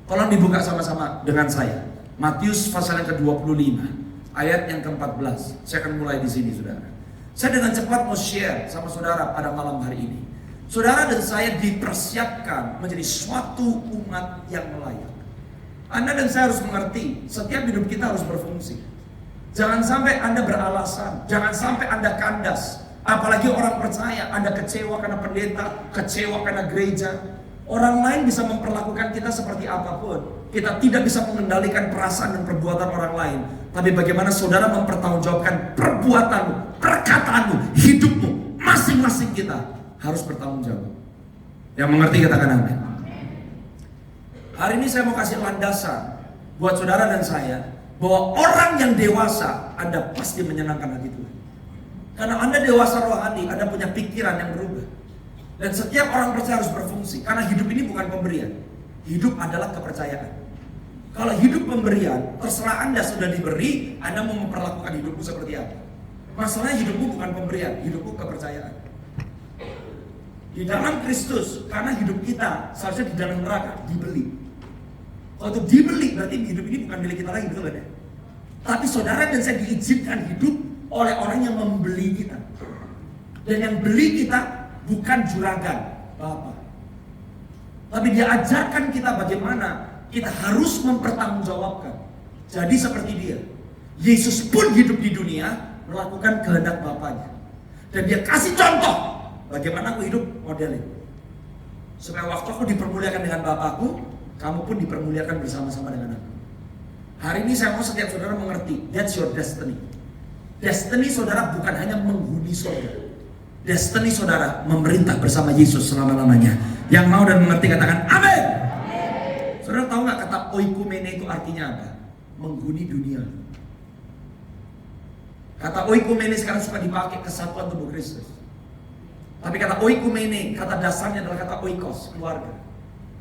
Tolong dibuka sama-sama dengan saya. Matius pasal yang ke-25, ayat yang ke-14. Saya akan mulai di sini, saudara. Saya dengan cepat mau share sama saudara pada malam hari ini. Saudara dan saya dipersiapkan menjadi suatu umat yang layak. Anda dan saya harus mengerti, setiap hidup kita harus berfungsi. Jangan sampai Anda beralasan, jangan sampai Anda kandas. Apalagi orang percaya, Anda kecewa karena pendeta, kecewa karena gereja. Orang lain bisa memperlakukan kita seperti apapun. Kita tidak bisa mengendalikan perasaan dan perbuatan orang lain. Tapi bagaimana saudara mempertanggungjawabkan perbuatanmu, perkataanmu, hidupmu, masing-masing kita harus bertanggung jawab. Yang mengerti katakan amin. Hari ini saya mau kasih landasan buat saudara dan saya, bahwa orang yang dewasa, Anda pasti menyenangkan hati Tuhan. Karena Anda dewasa rohani, Anda punya pikiran yang berubah. Dan setiap orang percaya harus berfungsi. Karena hidup ini bukan pemberian. Hidup adalah kepercayaan. Kalau hidup pemberian, terserah Anda sudah diberi, Anda mau memperlakukan hidupmu seperti apa. Masalahnya hidupmu bukan pemberian, hidupmu kepercayaan. Di dalam Kristus, karena hidup kita seharusnya di dalam neraka, dibeli. Kalau itu dibeli, berarti hidup ini bukan milik kita lagi, betul kan ya? Tapi saudara dan saya diizinkan hidup oleh orang yang membeli kita. Dan yang beli kita bukan juragan, Bapak. Tapi dia ajarkan kita bagaimana kita harus mempertanggungjawabkan. Jadi seperti dia, Yesus pun hidup di dunia melakukan kehendak Bapaknya. Dan dia kasih contoh bagaimana aku hidup modelin. Supaya waktu aku dipermuliakan dengan Bapakku, kamu pun dipermuliakan bersama-sama dengan aku. Hari ini saya mau setiap saudara mengerti, that's your destiny. Destiny saudara bukan hanya menghuni saudara. Destiny saudara memerintah bersama Yesus selama-lamanya. Yang mau dan mengerti katakan amin. Saudara tahu nggak kata oikumene itu artinya apa? Menghuni dunia. Kata oikumene sekarang suka dipakai kesatuan tubuh Kristus. Tapi kata oikumene, kata dasarnya adalah kata oikos, keluarga.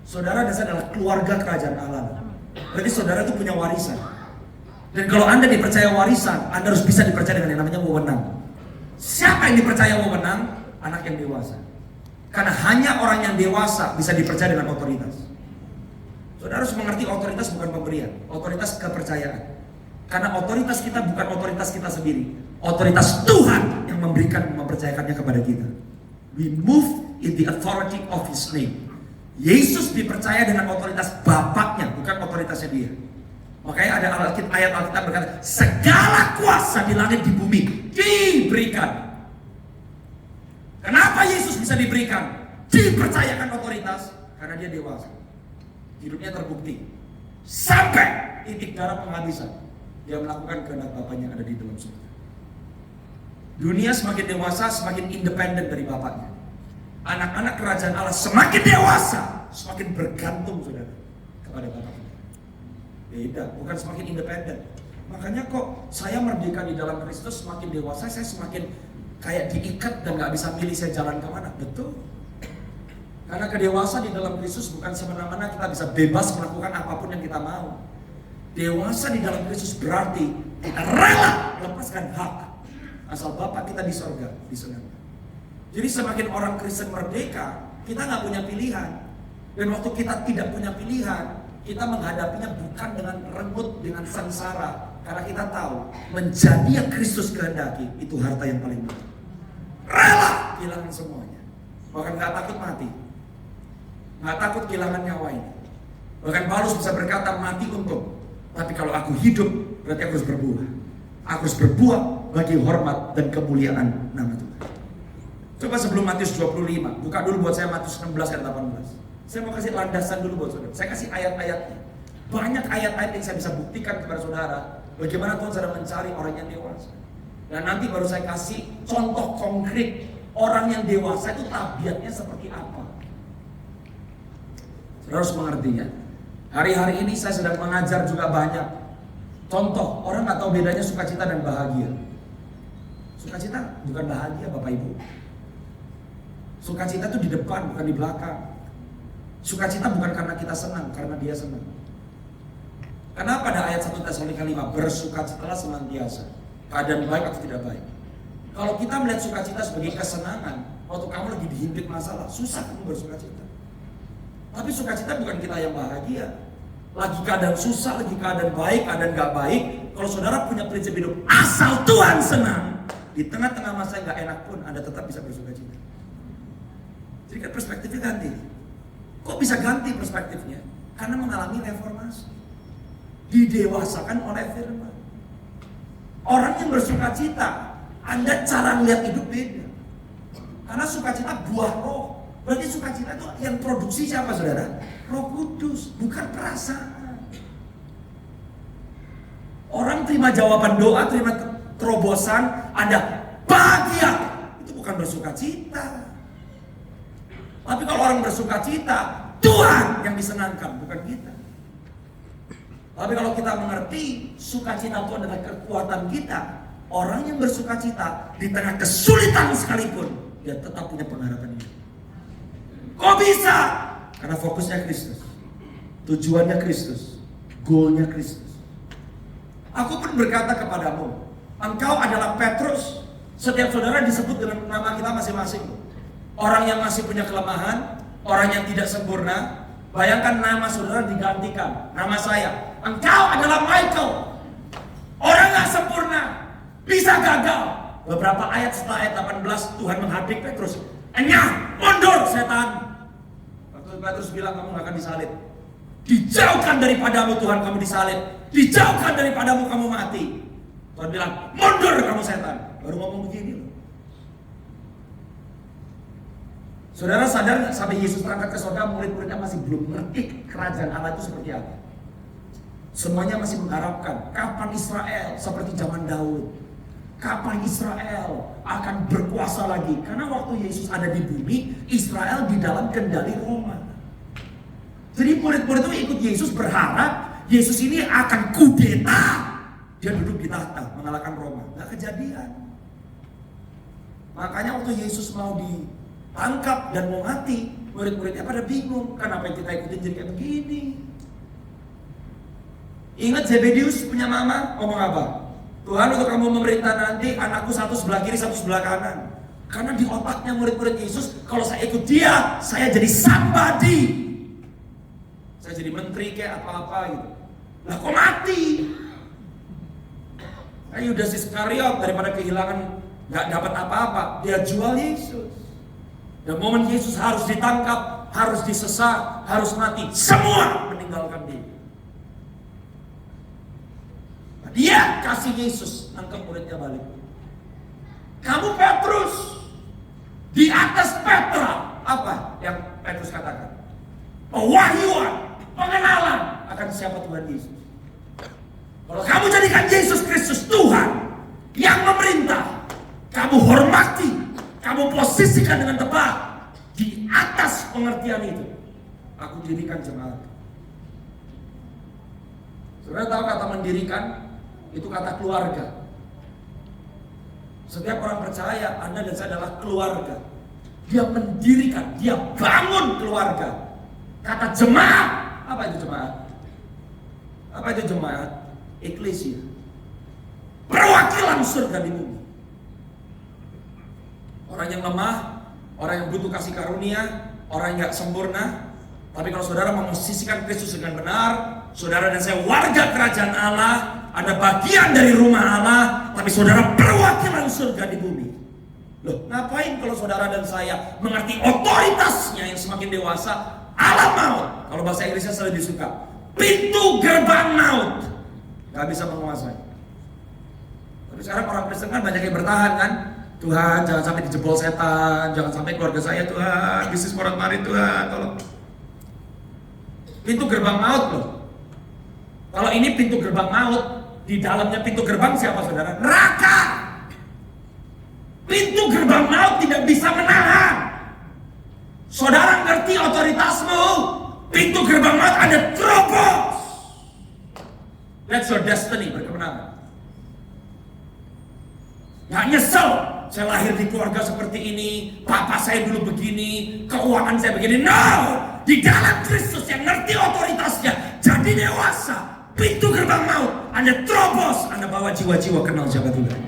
Saudara dan saya adalah keluarga kerajaan Allah. Berarti saudara itu punya warisan. Dan kalau Anda dipercaya warisan, Anda harus bisa dipercaya dengan yang namanya wewenang. Siapa yang dipercaya wewenang? Anak yang dewasa. Karena hanya orang yang dewasa bisa dipercaya dengan otoritas. Saudara harus mengerti otoritas bukan pemberian, otoritas kepercayaan. Karena otoritas kita bukan otoritas kita sendiri. Otoritas Tuhan yang memberikan, mempercayakannya kepada kita. We move in the authority of His name. Yesus dipercaya dengan otoritas Bapaknya, bukan otoritasnya dia. Makanya ada ayat Alkitab berkata, segala kuasa di langit di bumi diberikan. Kenapa Yesus bisa diberikan? Dipercayakan otoritas karena dia dewasa. Hidupnya terbukti. Sampai titik darah penghabisan, dia melakukan kehendak Bapaknya yang ada di dalam surga. Dunia semakin dewasa, semakin independen dari Bapaknya. Anak-anak kerajaan Allah semakin dewasa, semakin bergantung saudara kepada Bapak. Beda, bukan semakin independen. Makanya kok saya merdeka di dalam Kristus, semakin dewasa saya semakin kayak diikat dan gak bisa milih saya jalan kemana. Betul. Karena kedewasaan di dalam Kristus bukan semena-mena kita bisa bebas melakukan apapun yang kita mau. Dewasa di dalam Kristus berarti kita rela melepaskan hak asal Bapak kita di sorga, di surga. Jadi semakin orang Kristen merdeka, kita nggak punya pilihan. Dan waktu kita tidak punya pilihan, kita menghadapinya bukan dengan renggut, dengan sengsara. Karena kita tahu, menjadi yang Kristus kehendaki, itu harta yang paling mahal. Rela kehilangan semuanya. Bahkan nggak takut mati. Nggak takut kehilangan nyawa ini. Bahkan Paulus bisa berkata, mati untung. Tapi kalau aku hidup, berarti aku harus berbuah. Aku harus berbuah bagi hormat dan kemuliaan nama Tuhan. Coba sebelum Matius 25, buka dulu buat saya Matius 16 ayat 18. Saya mau kasih landasan dulu buat saudara. Saya kasih ayat-ayatnya. Banyak ayat-ayat yang saya bisa buktikan kepada saudara bagaimana Tuhan sedang mencari orang yang dewasa. Dan nanti baru saya kasih contoh konkret orang yang dewasa itu tabiatnya seperti apa. Saudara harus mengertinya. Hari-hari ini saya sedang mengajar juga banyak contoh. Orang nggak tahu bedanya sukacita dan bahagia. Sukacita bukan bahagia Bapak Ibu. Sukacita itu di depan, bukan di belakang. Sukacita bukan karena kita senang, karena dia senang. Karena pada ayat 1 Tesalonika 5, bersukacitalah senantiasa. keadaan baik atau tidak baik. Kalau kita melihat sukacita sebagai kesenangan, waktu kamu lagi dihimpit masalah, susah kamu bersukacita. Tapi sukacita bukan kita yang bahagia. Lagi keadaan susah, lagi keadaan baik, keadaan gak baik. Kalau saudara punya prinsip hidup, asal Tuhan senang, di tengah-tengah masa yang gak enak pun Anda tetap bisa bersukacita. Jadi kan perspektifnya ganti. Kok bisa ganti perspektifnya? Karena mengalami reformasi. Didewasakan oleh firman. Orang yang bersukacita, Anda cara melihat hidup beda. Karena sukacita buah roh. Berarti sukacita itu yang produksi siapa saudara? Roh Kudus, bukan perasaan. Orang terima jawaban doa, terima terobosan, Anda bahagia. Itu bukan bersukacita. Tapi kalau orang bersukacita, Tuhan yang disenangkan, bukan kita. Tapi kalau kita mengerti sukacita itu adalah kekuatan kita, orang yang bersukacita di tengah kesulitan sekalipun, dia tetap punya pengharapan hidup. Kok bisa? Karena fokusnya Kristus, tujuannya Kristus, goalnya Kristus. Aku pun berkata kepadamu, engkau adalah Petrus. Setiap saudara disebut dengan nama kita masing-masing. Orang yang masih punya kelemahan, orang yang tidak sempurna. Bayangkan nama saudara digantikan, nama saya. Engkau adalah Michael. Orang gak sempurna, bisa gagal. Beberapa ayat setelah ayat 18 Tuhan menghadik Petrus. Enyah, mundur setan. Petrus bilang kamu gak akan disalib. Dijauhkan daripadamu Tuhan kamu disalib. Dijauhkan daripadamu kamu mati. Tuhan bilang mundur kamu setan. Baru ngomong begini loh. Saudara sadar gak sampai Yesus berangkat ke surga murid-muridnya masih belum ngerti kerajaan Allah itu seperti apa. Semuanya masih mengharapkan kapan Israel seperti zaman Daud. Kapan Israel akan berkuasa lagi. Karena waktu Yesus ada di bumi, Israel di dalam kendali Roma. Jadi murid-murid itu ikut Yesus berharap Yesus ini akan kudeta. Dia duduk di tahta mengalahkan Roma. Gak kejadian. Makanya waktu Yesus mau ditangkap dan mau mati, murid-muridnya pada bingung. Kenapa yang kita ikutin jadi kayak begini? Ingat Zebedius punya mama ngomong apa? Tuhan, untuk kamu memerintah nanti anakku satu sebelah kiri, satu sebelah kanan. Karena di otaknya murid-murid Yesus, kalau saya ikut dia, saya jadi somebody. Saya jadi menteri kayak apa-apa gitu. Lah kok mati? Nah, Yudas Iskariot daripada kehilangan gak dapat apa-apa, dia jual Yesus. Dan momen Yesus harus ditangkap, harus disesat, harus mati, semua meninggalkan dia. Dia kasih Yesus nangkep muridnya balik. Kamu Petrus, di atas Petra. Apa yang Petrus katakan? Pewahyuan, pengenalan akan siapa Tuhan Yesus. Kalau kamu jadikan Yesus Kristus Tuhan yang memerintah, kamu hormati, kamu posisikan dengan tepat di atas pengertian itu. Aku dirikan jemaat. Saudara tahu kata mendirikan? Itu kata keluarga. Setiap orang percaya Anda dan saya adalah keluarga. Dia mendirikan, dia bangun keluarga. Kata jemaat, apa itu jemaat? Apa itu jemaat? Eklesia. Perwakilan surga di bumi. Orang yang lemah, orang yang butuh kasih karunia, orang yang gak sempurna. Tapi kalau saudara memosisikan Kristus dengan benar, saudara dan saya warga kerajaan Allah, ada bagian dari rumah Allah, tapi saudara perwakilan surga di bumi. Loh, ngapain kalau saudara dan saya mengerti otoritasnya yang semakin dewasa? Allah maut, kalau bahasa Inggrisnya saya lebih suka, pintu gerbang maut, gak bisa menguasai. Tapi sekarang orang Kristen kan banyak yang bertahan kan, Tuhan jangan sampai dijebol setan, jangan sampai keluarga saya Tuhan, bisnis morat marit Tuhan, tolong. Pintu gerbang maut loh. Kalau ini pintu gerbang maut, di dalamnya pintu gerbang siapa saudara? Neraka. Pintu gerbang maut tidak bisa menahan. Saudara ngerti otoritasmu? Pintu gerbang maut ada terobos. That's your destiny, berkemenangan. Gak nyesel, saya lahir di keluarga seperti ini, papa saya dulu begini, keuangan saya begini. No, di dalam Kristus yang ngerti otoritasnya, jadi dewasa. pintu gerbang maut, Anda terobos, Anda bawa jiwa-jiwa kenal siapa Tuhan.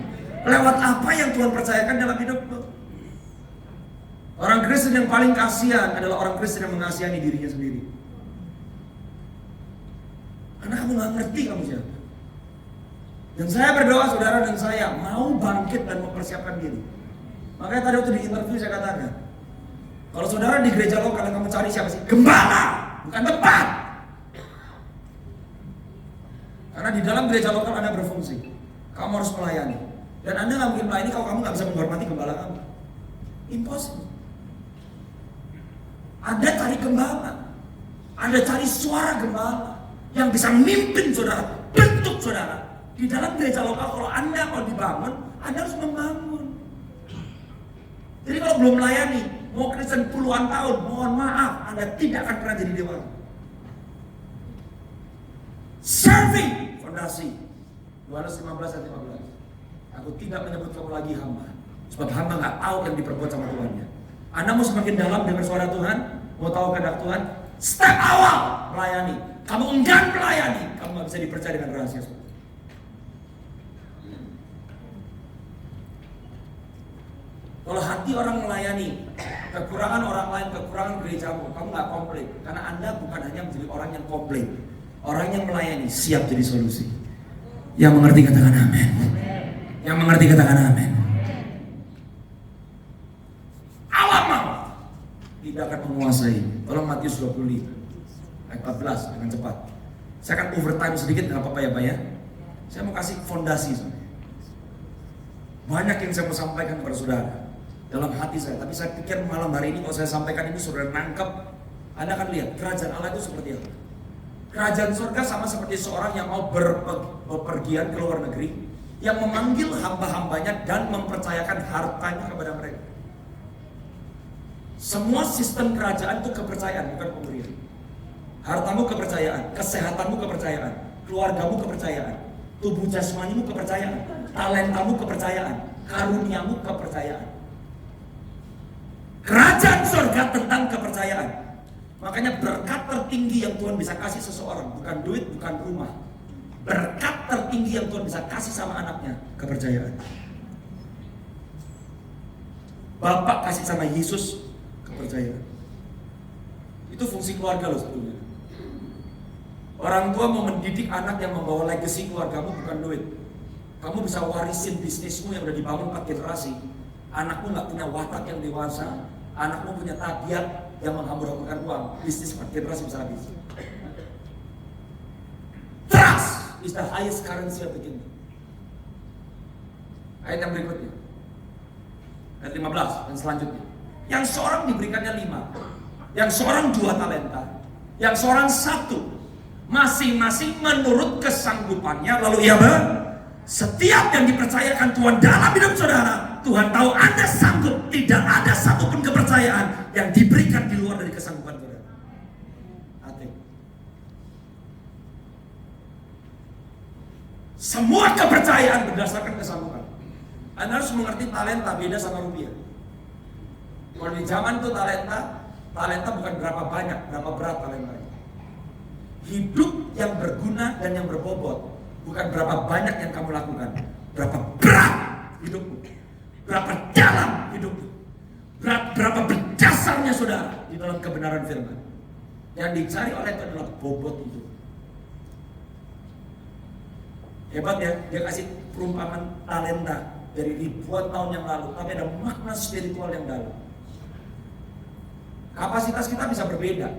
Lewat apa yang Tuhan percayakan dalam hidupmu. Orang Kristen yang paling kasihan adalah orang Kristen yang mengasihani dirinya sendiri. Karena kamu gak ngerti kamu siapa. Dan saya berdoa saudara dan saya mau bangkit dan mempersiapkan diri. Makanya tadi waktu di interview saya katakan, kalau saudara di gereja lokal kamu cari siapa sih? Gembala, bukan tempat. Karena di dalam gereja lokal Anda berfungsi. Kamu harus melayani. Dan Anda gak mungkin melayani kalau kamu gak bisa menghormati gembala kamu. Impossible. Anda cari gembala. Anda cari suara gembala yang bisa memimpin saudara, bentuk saudara. Di dalam gereja lokal kalau Anda mau dibangun, Anda harus membangun. Jadi kalau belum melayani, mau Kristen puluhan tahun, mohon maaf, Anda tidak akan pernah jadi dewasa. Serving fondasi. Yohanes 15 ayat 15. Aku tidak menyebut kamu lagi hamba, sebab hamba nggak tahu yang diperbuat sama Tuhannya. Anda mau semakin dalam dengar suara Tuhan, mau tahu kehendak Tuhan, step awal melayani. Kamu enggan melayani, kamu nggak bisa dipercaya dengan rahasia. Kalau hati orang melayani, kekurangan orang lain, kekurangan gerejamu, kamu nggak komplain. Karena Anda bukan hanya menjadi orang yang komplain. Orang yang melayani siap jadi solusi. Yang mengerti katakan amin. Yang mengerti katakan amin. Allah mau tidak akan menguasai. Tolong Matius 25 ayat 14 dengan cepat. Saya akan overtime sedikit, nggak apa-apa ya Pak ya. Saya mau kasih fondasi soalnya. Banyak yang saya mau sampaikan kepada saudara dalam hati saya, tapi saya pikir malam hari ini kalau saya sampaikan ini saudara nangkep, Anda akan lihat kerajaan Allah itu seperti apa. Kerajaan surga sama seperti seorang yang mau berpergian ke luar negeri, yang memanggil hamba-hambanya dan mempercayakan hartanya kepada mereka. Semua sistem kerajaan itu kepercayaan, bukan pemberian. Hartamu kepercayaan, kesehatanmu kepercayaan, keluargamu kepercayaan, tubuh jasmanimu kepercayaan, talentamu kepercayaan, karuniamu kepercayaan. Kerajaan surga tentang kepercayaan. Makanya berkat tertinggi yang Tuhan bisa kasih seseorang bukan duit, bukan rumah. Berkat tertinggi yang Tuhan bisa kasih sama anaknya, kepercayaan. Bapak kasih sama Yesus, kepercayaan. Itu fungsi keluarga loh sebetulnya. Orang tua mau mendidik anak yang membawa legacy keluargamu bukan duit. Kamu bisa warisin bisnismu yang udah dibangun 4 generasi. Anakmu gak punya watak yang dewasa. Anakmu punya tabiat yang menghambur-hamburkan uang. Bisnis 4 generasi bisa habis. Trust is the highest currency of the kingdom. Ayat yang berikutnya, ayat 15 dan selanjutnya. Yang seorang diberikannya 5, yang seorang 2 talenta, yang seorang 1. Masing-masing menurut kesanggupannya. Lalu ia setiap yang dipercayakan Tuhan dalam hidup saudara, Tuhan tahu Anda sanggup. Tidak ada satupun kepercayaan yang diberikan di luar dari kesanggupan saudara. Hati. Semua kepercayaan berdasarkan kesanggupan. Anda harus mengerti talenta beda sama rupiah. Kalau di zaman itu talenta bukan berapa banyak, berapa berat talenta. Hidup yang berguna dan yang berbobot bukan berapa banyak yang kamu lakukan, berapa berat hidupmu, berapa dalam hidupmu, berapa berdasarnya saudara di dalam kebenaran firman. Yang dicari oleh itu adalah bobot hidup. Hebat ya, dia kasih perumpamaan talenta dari ribuan tahun yang lalu, tapi ada makna spiritual yang dalam. Kapasitas kita bisa berbeda.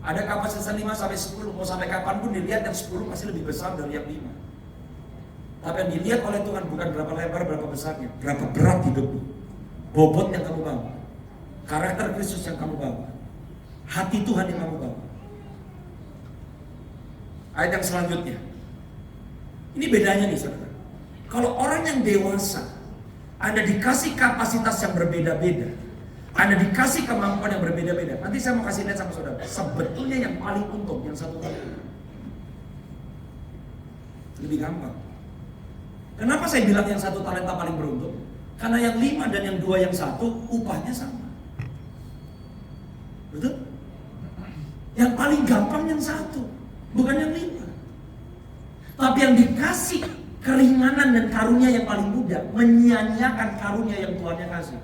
Ada kapasitas 5 sampai 10, mau sampai kapanpun dilihat yang 10 pasti lebih besar dari yang 5. Tapi yang dilihat oleh Tuhan bukan berapa lebar, berapa besarnya, berapa berat hidupmu, bobot yang kamu bawa, karakter Kristus yang kamu bawa, hati Tuhan yang kamu bawa. Ayat yang selanjutnya, ini bedanya nih saudara. Kalau orang yang dewasa, Anda dikasih kapasitas yang berbeda-beda, Anda dikasih kemampuan yang berbeda-beda. Nanti saya mau kasih lihat sama saudara. Sebetulnya yang paling untung yang 1 talenta. Lebih gampang. Kenapa saya bilang yang 1 talenta paling beruntung? Karena yang 5 dan yang 2 yang 1 upahnya sama. Betul? Yang paling gampang yang 1, bukan yang 5. Tapi yang dikasih keringanan dan karunia yang paling mudah, menyia-nyiakan karunia yang Tuhannya kasih.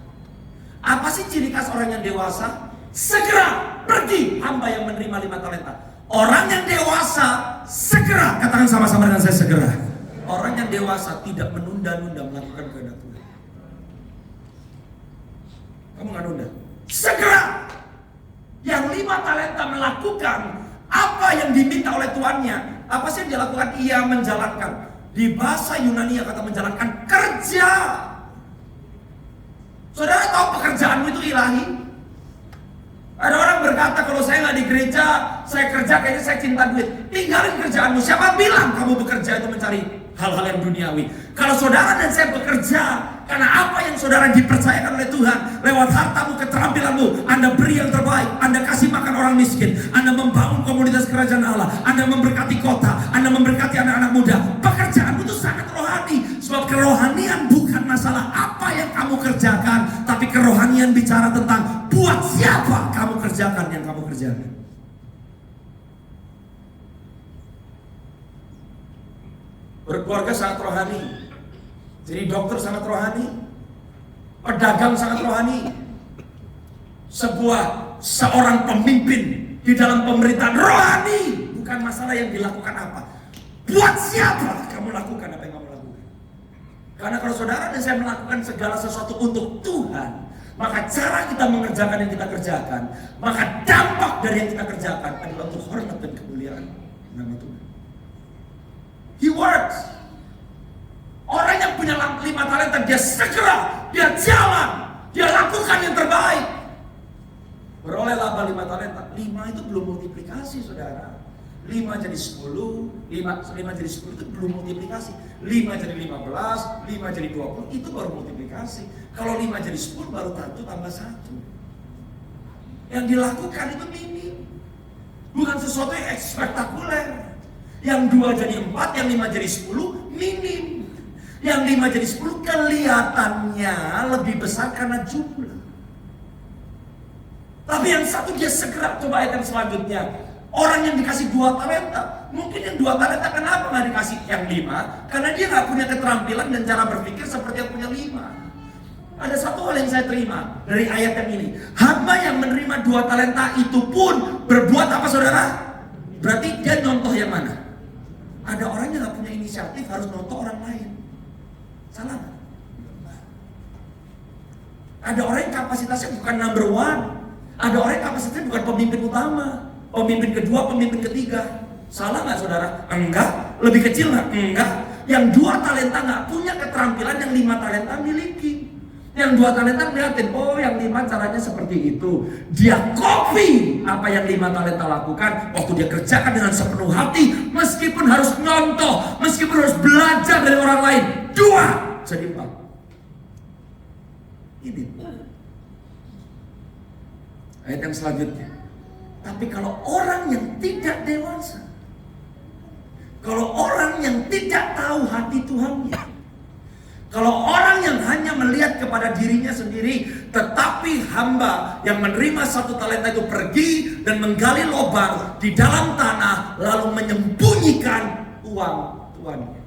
Apa sih ciri khas orang yang dewasa? Segera pergi hamba yang menerima 5 talenta. Orang yang dewasa segera, katakan sama-sama dengan saya, segera. Orang yang dewasa tidak menunda-nunda melakukan kehendak Tuhan. Kamu nggak nunda, segera. Yang 5 talenta melakukan apa yang diminta oleh tuannya. Apa sih yang dia lakukan? Ia menjalankan. Di bahasa Yunani kata menjalankan, kerja. Saudara tahu pekerjaanmu itu ilahi? Ada orang berkata, kalau saya nggak di gereja, saya kerja kayaknya saya cinta duit. Tinggalin kerjaanmu. Siapa bilang kamu bekerja itu mencari hal-hal yang duniawi? Kalau saudara dan saya bekerja karena apa yang saudara dipercayakan oleh Tuhan, lewat hartamu, keterampilanmu, Anda beri yang terbaik. Anda kasih makan orang miskin, Anda membangun komunitas kerajaan Allah, Anda memberkati kota, Anda memberkati anak-anak muda. Pekerjaanmu itu sangat rohani. Sebab kerohanian bukan masalah apa yang kamu kerjakan, tapi kerohanian bicara tentang buat siapa kamu kerjakan yang kamu kerjakan. Berkeluarga sangat rohani. Jadi dokter sangat rohani, pedagang sangat rohani. Seorang pemimpin di dalam pemerintahan rohani. Bukan masalah yang dilakukan apa, buat siapa kamu lakukan apa yang kamu lakukan. Karena kalau saudara dan saya melakukan segala sesuatu untuk Tuhan, maka cara kita mengerjakan yang kita kerjakan, maka dampak dari yang kita kerjakan adalah untuk hormat dan kemuliaan nama Tuhan. He works. Orang yang punya 5 talenta, dia segera, dia jalan, dia lakukan yang terbaik. Beroleh laba 5 talenta. 5 itu belum multiplikasi, saudara. 5 jadi 10, 5 jadi 10 itu belum multiplikasi. 5 jadi 15, 5 jadi 20, itu baru multiplikasi. Kalau 5 jadi 10 baru 1 tambah 1. Yang dilakukan itu minim. Bukan sesuatu yang spektakuler. Yang 2 jadi 4, yang 5 jadi 10, minim. Yang 5 jadi 10 kelihatannya lebih besar karena jumlah. Tapi yang satu dia segera. Coba ayat yang selanjutnya. Orang yang dikasih 2 talenta, mungkin yang 2 talenta kenapa nggak dikasih yang 5? Karena dia nggak punya keterampilan dan cara berpikir seperti yang punya 5. Ada satu hal yang saya terima dari ayat yang ini. Hamba yang menerima 2 talenta itu pun berbuat apa, saudara? Berarti dia nyontoh yang mana? Ada orang yang nggak punya inisiatif harus nyontoh orang lain. Salah. Ada orang yang kapasitasnya bukan number 1. Ada orang yang kapasitasnya bukan pemimpin utama, pemimpin kedua, pemimpin ketiga. Salah nggak, saudara? Enggak. Lebih kecil nggak? Enggak. Yang 2 talenta nggak punya keterampilan yang 5 talenta miliki. Yang 2 talenta ngeliatin, oh yang 5 caranya seperti itu. Dia copy apa yang 5 talenta lakukan. Waktu dia kerjakan dengan sepenuh hati, meskipun harus nyontoh, meskipun harus belajar dari orang lain. 2 jadi 4. Ini ayat yang selanjutnya. Tapi kalau orang yang tidak dewasa, kalau orang yang tidak tahu hati Tuhannya, kalau orang yang hanya melihat kepada dirinya sendiri, tetapi hamba yang menerima 1 talenta itu pergi dan menggali lubang di dalam tanah, lalu menyembunyikan uang tuannya.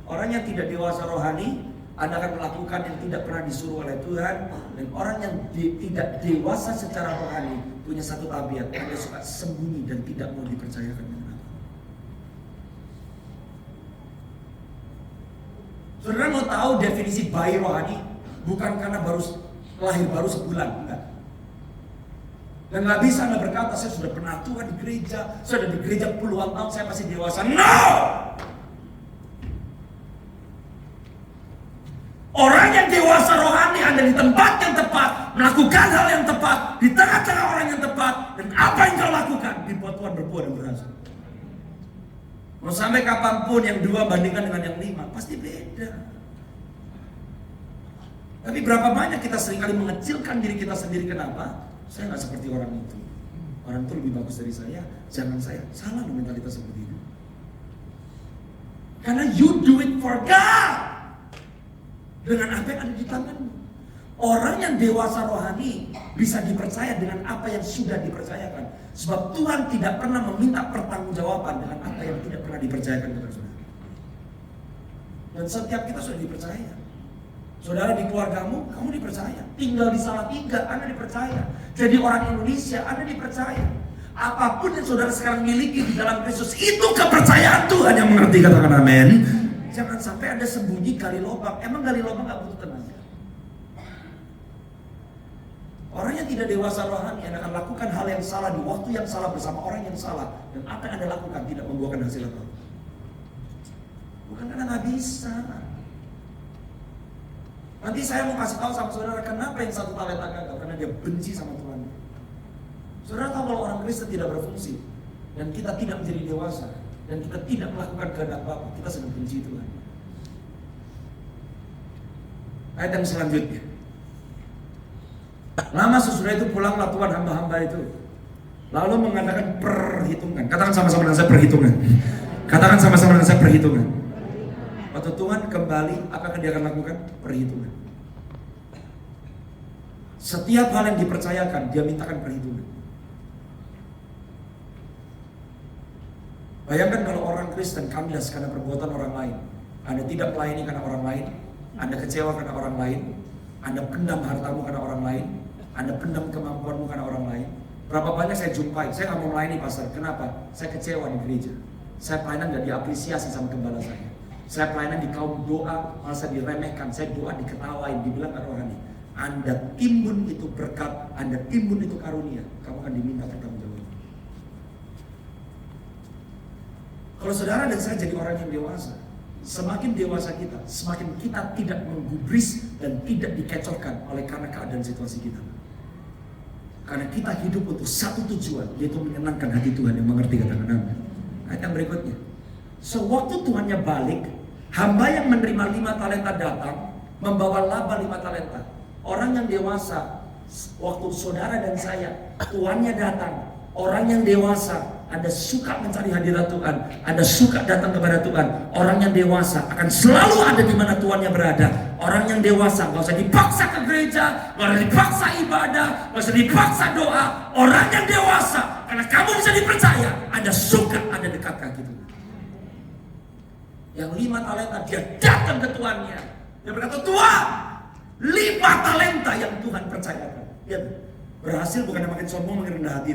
Orang yang tidak dewasa rohani, Anda akan melakukan yang tidak pernah disuruh oleh Tuhan. Dan orang yang tidak dewasa secara rohani punya satu tabiat, dia suka sembunyi dan tidak mau dipercayakan dengan apa. Saudara mau tahu definisi bayi rohani? Bukan karena lahir baru sebulan, enggak. Dan nggak bisa Anda berkata, saya sudah pernah tua di gereja, saya sudah di gereja puluhan tahun, saya pasti dewasa. No! Orang yang dewasa rohani ada di tempat yang tepat, melakukan hal yang tepat, di tengah-tengah orang yang tepat, dan apa yang kau lakukan dibuat Tuhan berbuah dan berhasil. Mau sampai kapanpun yang 2 bandingkan dengan yang 5 pasti beda. Tapi berapa banyak kita seringkali mengecilkan diri kita sendiri. Kenapa? Saya nggak seperti orang itu. Orang itu lebih bagus dari saya, jangan saya. Salah loh mentalitas seperti itu. Karena you do it for God. Dengan apa yang ada di tanganmu. Orang yang dewasa rohani bisa dipercaya dengan apa yang sudah dipercayakan. Sebab Tuhan tidak pernah meminta pertanggungjawaban dengan apa yang tidak pernah dipercayakan kepada saudara. Dan setiap kita sudah dipercaya. Saudara di keluargamu, kamu dipercaya. Tinggal di Salatiga, Anda dipercaya. Jadi orang Indonesia, Anda dipercaya. Apapun yang saudara sekarang miliki di dalam Kristus, itu kepercayaan Tuhan yang mengerti, katakan amin. Jangan sampai Anda sembunyi gali lubang. Emang gali lubang gak butuh tenaga? Orang yang tidak dewasa rohani akan lakukan hal yang salah di waktu yang salah bersama orang yang salah. Dan apa yang Anda lakukan tidak membuahkan hasil apa? Bukan karena gak bisa. Nanti saya mau kasih tahu sama saudara kenapa yang satu talenta gagal. Karena dia benci sama Tuhan. Saudara tahu kalau orang Kristen tidak berfungsi dan kita tidak menjadi dewasa dan kita tidak melakukan kehendak Bapa, kita sedang benci Tuhan. Ayat yang selanjutnya. Lama sesudah itu pulanglah Tuhan hamba-hamba itu, lalu mengadakan perhitungan. Katakan sama-sama dengan saya perhitungan. Katakan sama-sama dengan saya perhitungan. Waktu Tuhan kembali, apakah dia akan lakukan? Perhitungan. Setiap hal yang dipercayakan, dia mintakan perhitungan. Bayangkan kalau orang Kristen kandas karena perbuatan orang lain. Anda tidak melayani karena orang lain. Anda kecewa karena orang lain. Anda pendam hartamu karena orang lain. Anda pendam kemampuanmu karena orang lain. Berapa banyak saya jumpai, saya nggak mau melayani pastor. Kenapa? Saya kecewa di gereja. Saya pelayanan nggak diapresiasi sama gembala saya. Saya pelayanan di kaum doa, malah saya diremehkan. Saya doa diketawain, dibilang gak rohani. Anda timbun itu berkat, Anda timbun itu karunia, kamu akan diminta pertanggungjawaban. Kalau saudara dan saya jadi orang yang dewasa, semakin dewasa kita, semakin kita tidak menggubris dan tidak dikecohkan oleh karena keadaan situasi kita. Karena kita hidup untuk satu tujuan, yaitu menyenangkan hati Tuhan yang mengerti, katakan amin. Ayat yang berikutnya. Sewaktu Tuhannya balik, hamba yang menerima 5 talenta datang, membawa laba 5 talenta. Orang yang dewasa, waktu saudara dan saya, Tuhannya datang. Orang yang dewasa, Anda suka mencari hadirat Tuhan, Anda suka datang kepada Tuhan. Orang yang dewasa akan selalu ada di mana Tuhannya berada. Orang yang dewasa gak usah dipaksa ke gereja, gak usah dipaksa ibadah, gak usah dipaksa doa. Orang yang dewasa, karena kamu bisa dipercaya, Anda suka ada dekat kaki Tuhan. Yang 5 talenta dia datang ke tuannya. Dia berkata, Tuhan, 5 talenta yang Tuhan percayakan. Dia berhasil bukan makin sombong, makin rendah hati.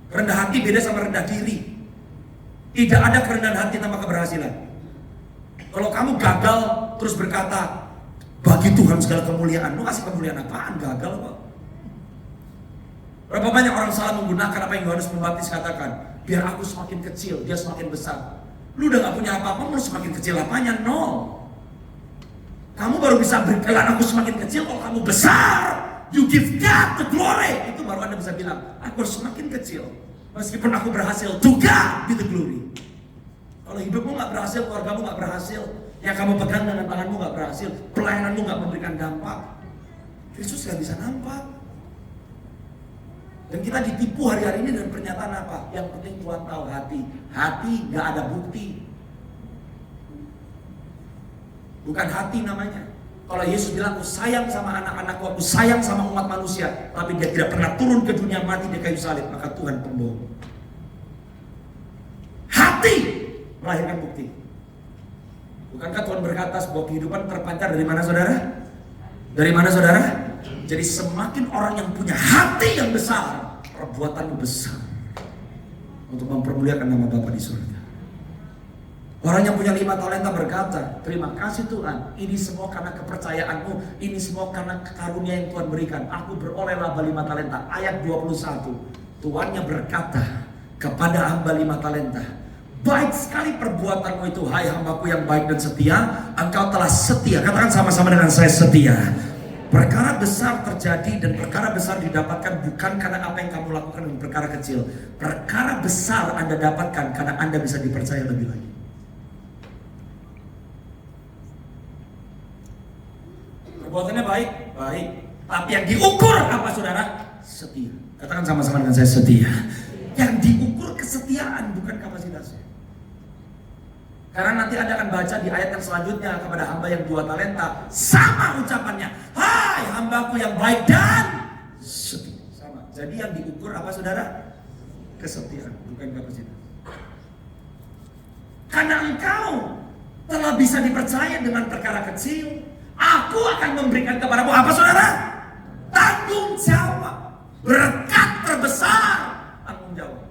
Rendah hati beda sama rendah diri. Tidak ada kerendahan hati tanpa keberhasilan. Kalau kamu gagal terus berkata, bagi Tuhan segala kemuliaan. Lu kasih kemuliaan apaan? Gagal kok. Berapa banyak orang salah menggunakan apa yang Yohanes Pembaptis katakan, biar aku semakin kecil, dia semakin besar. Lu udah gak punya apa-apa, lu semakin kecil apanya? No. Kamu baru bisa berkelan aku semakin kecil kalau kamu besar. You give God the glory. Itu baru Anda bisa bilang, aku harus semakin kecil. Meskipun aku berhasil, to God be the glory. Kalau hidupmu gak berhasil, keluargamu gak berhasil, yang kamu pegang dengan tanganmu gak berhasil, pelayananmu gak memberikan dampak, Kristus gak bisa nampak. Dan kita ditipu hari-hari ini dengan pernyataan apa? Yang penting Tuhan tahu hati. Hati gak ada bukti. Bukan hati namanya. Kalau Yesus bilang, aku sayang sama anak-anakku, aku sayang sama umat manusia, tapi dia tidak pernah turun ke dunia mati di kayu salib, maka Tuhan pembohong. Hati melahirkan bukti. Bukankah Tuhan berkata sebuah kehidupan terpancar dari mana saudara? Dari mana saudara? Jadi semakin orang yang punya hati yang besar, perbuatanmu besar untuk mempermuliakan nama Bapa di surga. Orang yang punya 5 talenta berkata, terima kasih Tuhan, ini semua karena kepercayaanmu, ini semua karena karunia yang Tuhan berikan. Aku beroleh laba 5 talenta. Ayat 21, Tuannya berkata kepada hamba 5 talenta, baik sekali perbuatanmu itu, hai hambaku yang baik dan setia, engkau telah setia. Katakan sama-sama dengan saya, setia. Perkara besar terjadi dan perkara besar didapatkan bukan karena apa yang kamu lakukan dengan perkara kecil. Perkara besar Anda dapatkan karena Anda bisa dipercaya lebih lagi. Perbuatannya baik, baik. Tapi yang diukur apa saudara? Setia. Katakan sama-sama dengan saya, setia. Yang diukur kesetiaan bukan kapasitasnya. Karena nanti Anda akan baca di ayat yang selanjutnya kepada hamba yang 2 talenta, sama ucapannya, hai hambaku yang baik dan setia. Sama. Jadi yang diukur apa saudara? Kesetiaan, bukan kapasitas. Karena engkau telah bisa dipercaya dengan perkara kecil, aku akan memberikan kepadamu apa saudara? Tanggung jawab. Berkat terbesar, tanggung jawab.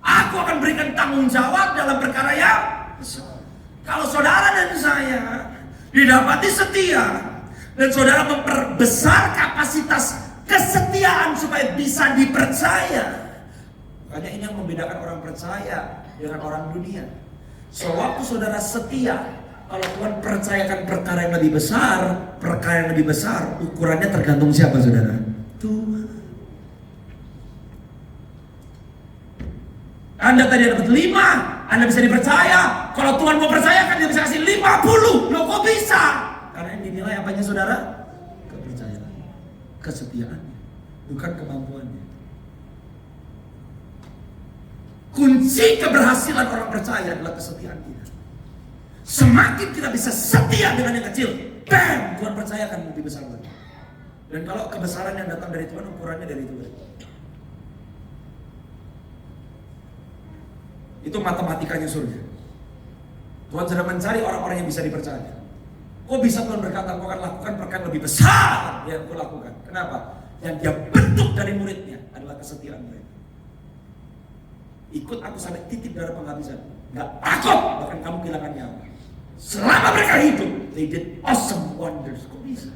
Aku akan berikan tanggung jawab dalam perkara yang besar. Kalau saudara dan saya didapati setia, dan saudara memperbesar kapasitas kesetiaan supaya bisa dipercaya. Makanya ini yang membedakan orang percaya dengan orang dunia. Sewaktu saudara setia, kalau Tuhan percayakan perkara yang lebih besar, ukurannya tergantung siapa saudara? Tuhan. Anda tadi dapat 5, Anda bisa dipercaya. Kalau Tuhan mau percayakan, dia bisa kasih 50. Loh kok bisa? Karena yang dinilai apanya saudara? Kepercayaan, kesetiaan, bukan kemampuannya. Kunci keberhasilan orang percaya adalah kesetiaan kita. Semakin kita bisa setia dengan yang kecil, bam, Tuhan percayakan lebih besar lagi. Dan kalau kebesaran yang datang dari Tuhan, ukurannya dari Tuhan. Itu matematikanya surga. Tuhan sedang mencari orang-orang yang bisa dipercaya. Kok bisa Tuhan berkata, kau akan lakukan perkara lebih besar yang kau lakukan. Kenapa? Yang dia bentuk dari muridnya adalah kesetiaan mereka. Ikut aku sampai titik darah penghabisan. Gak takut bahkan kamu kehilangan nyawa. Selama mereka hidup, they did awesome wonders. Kok bisa?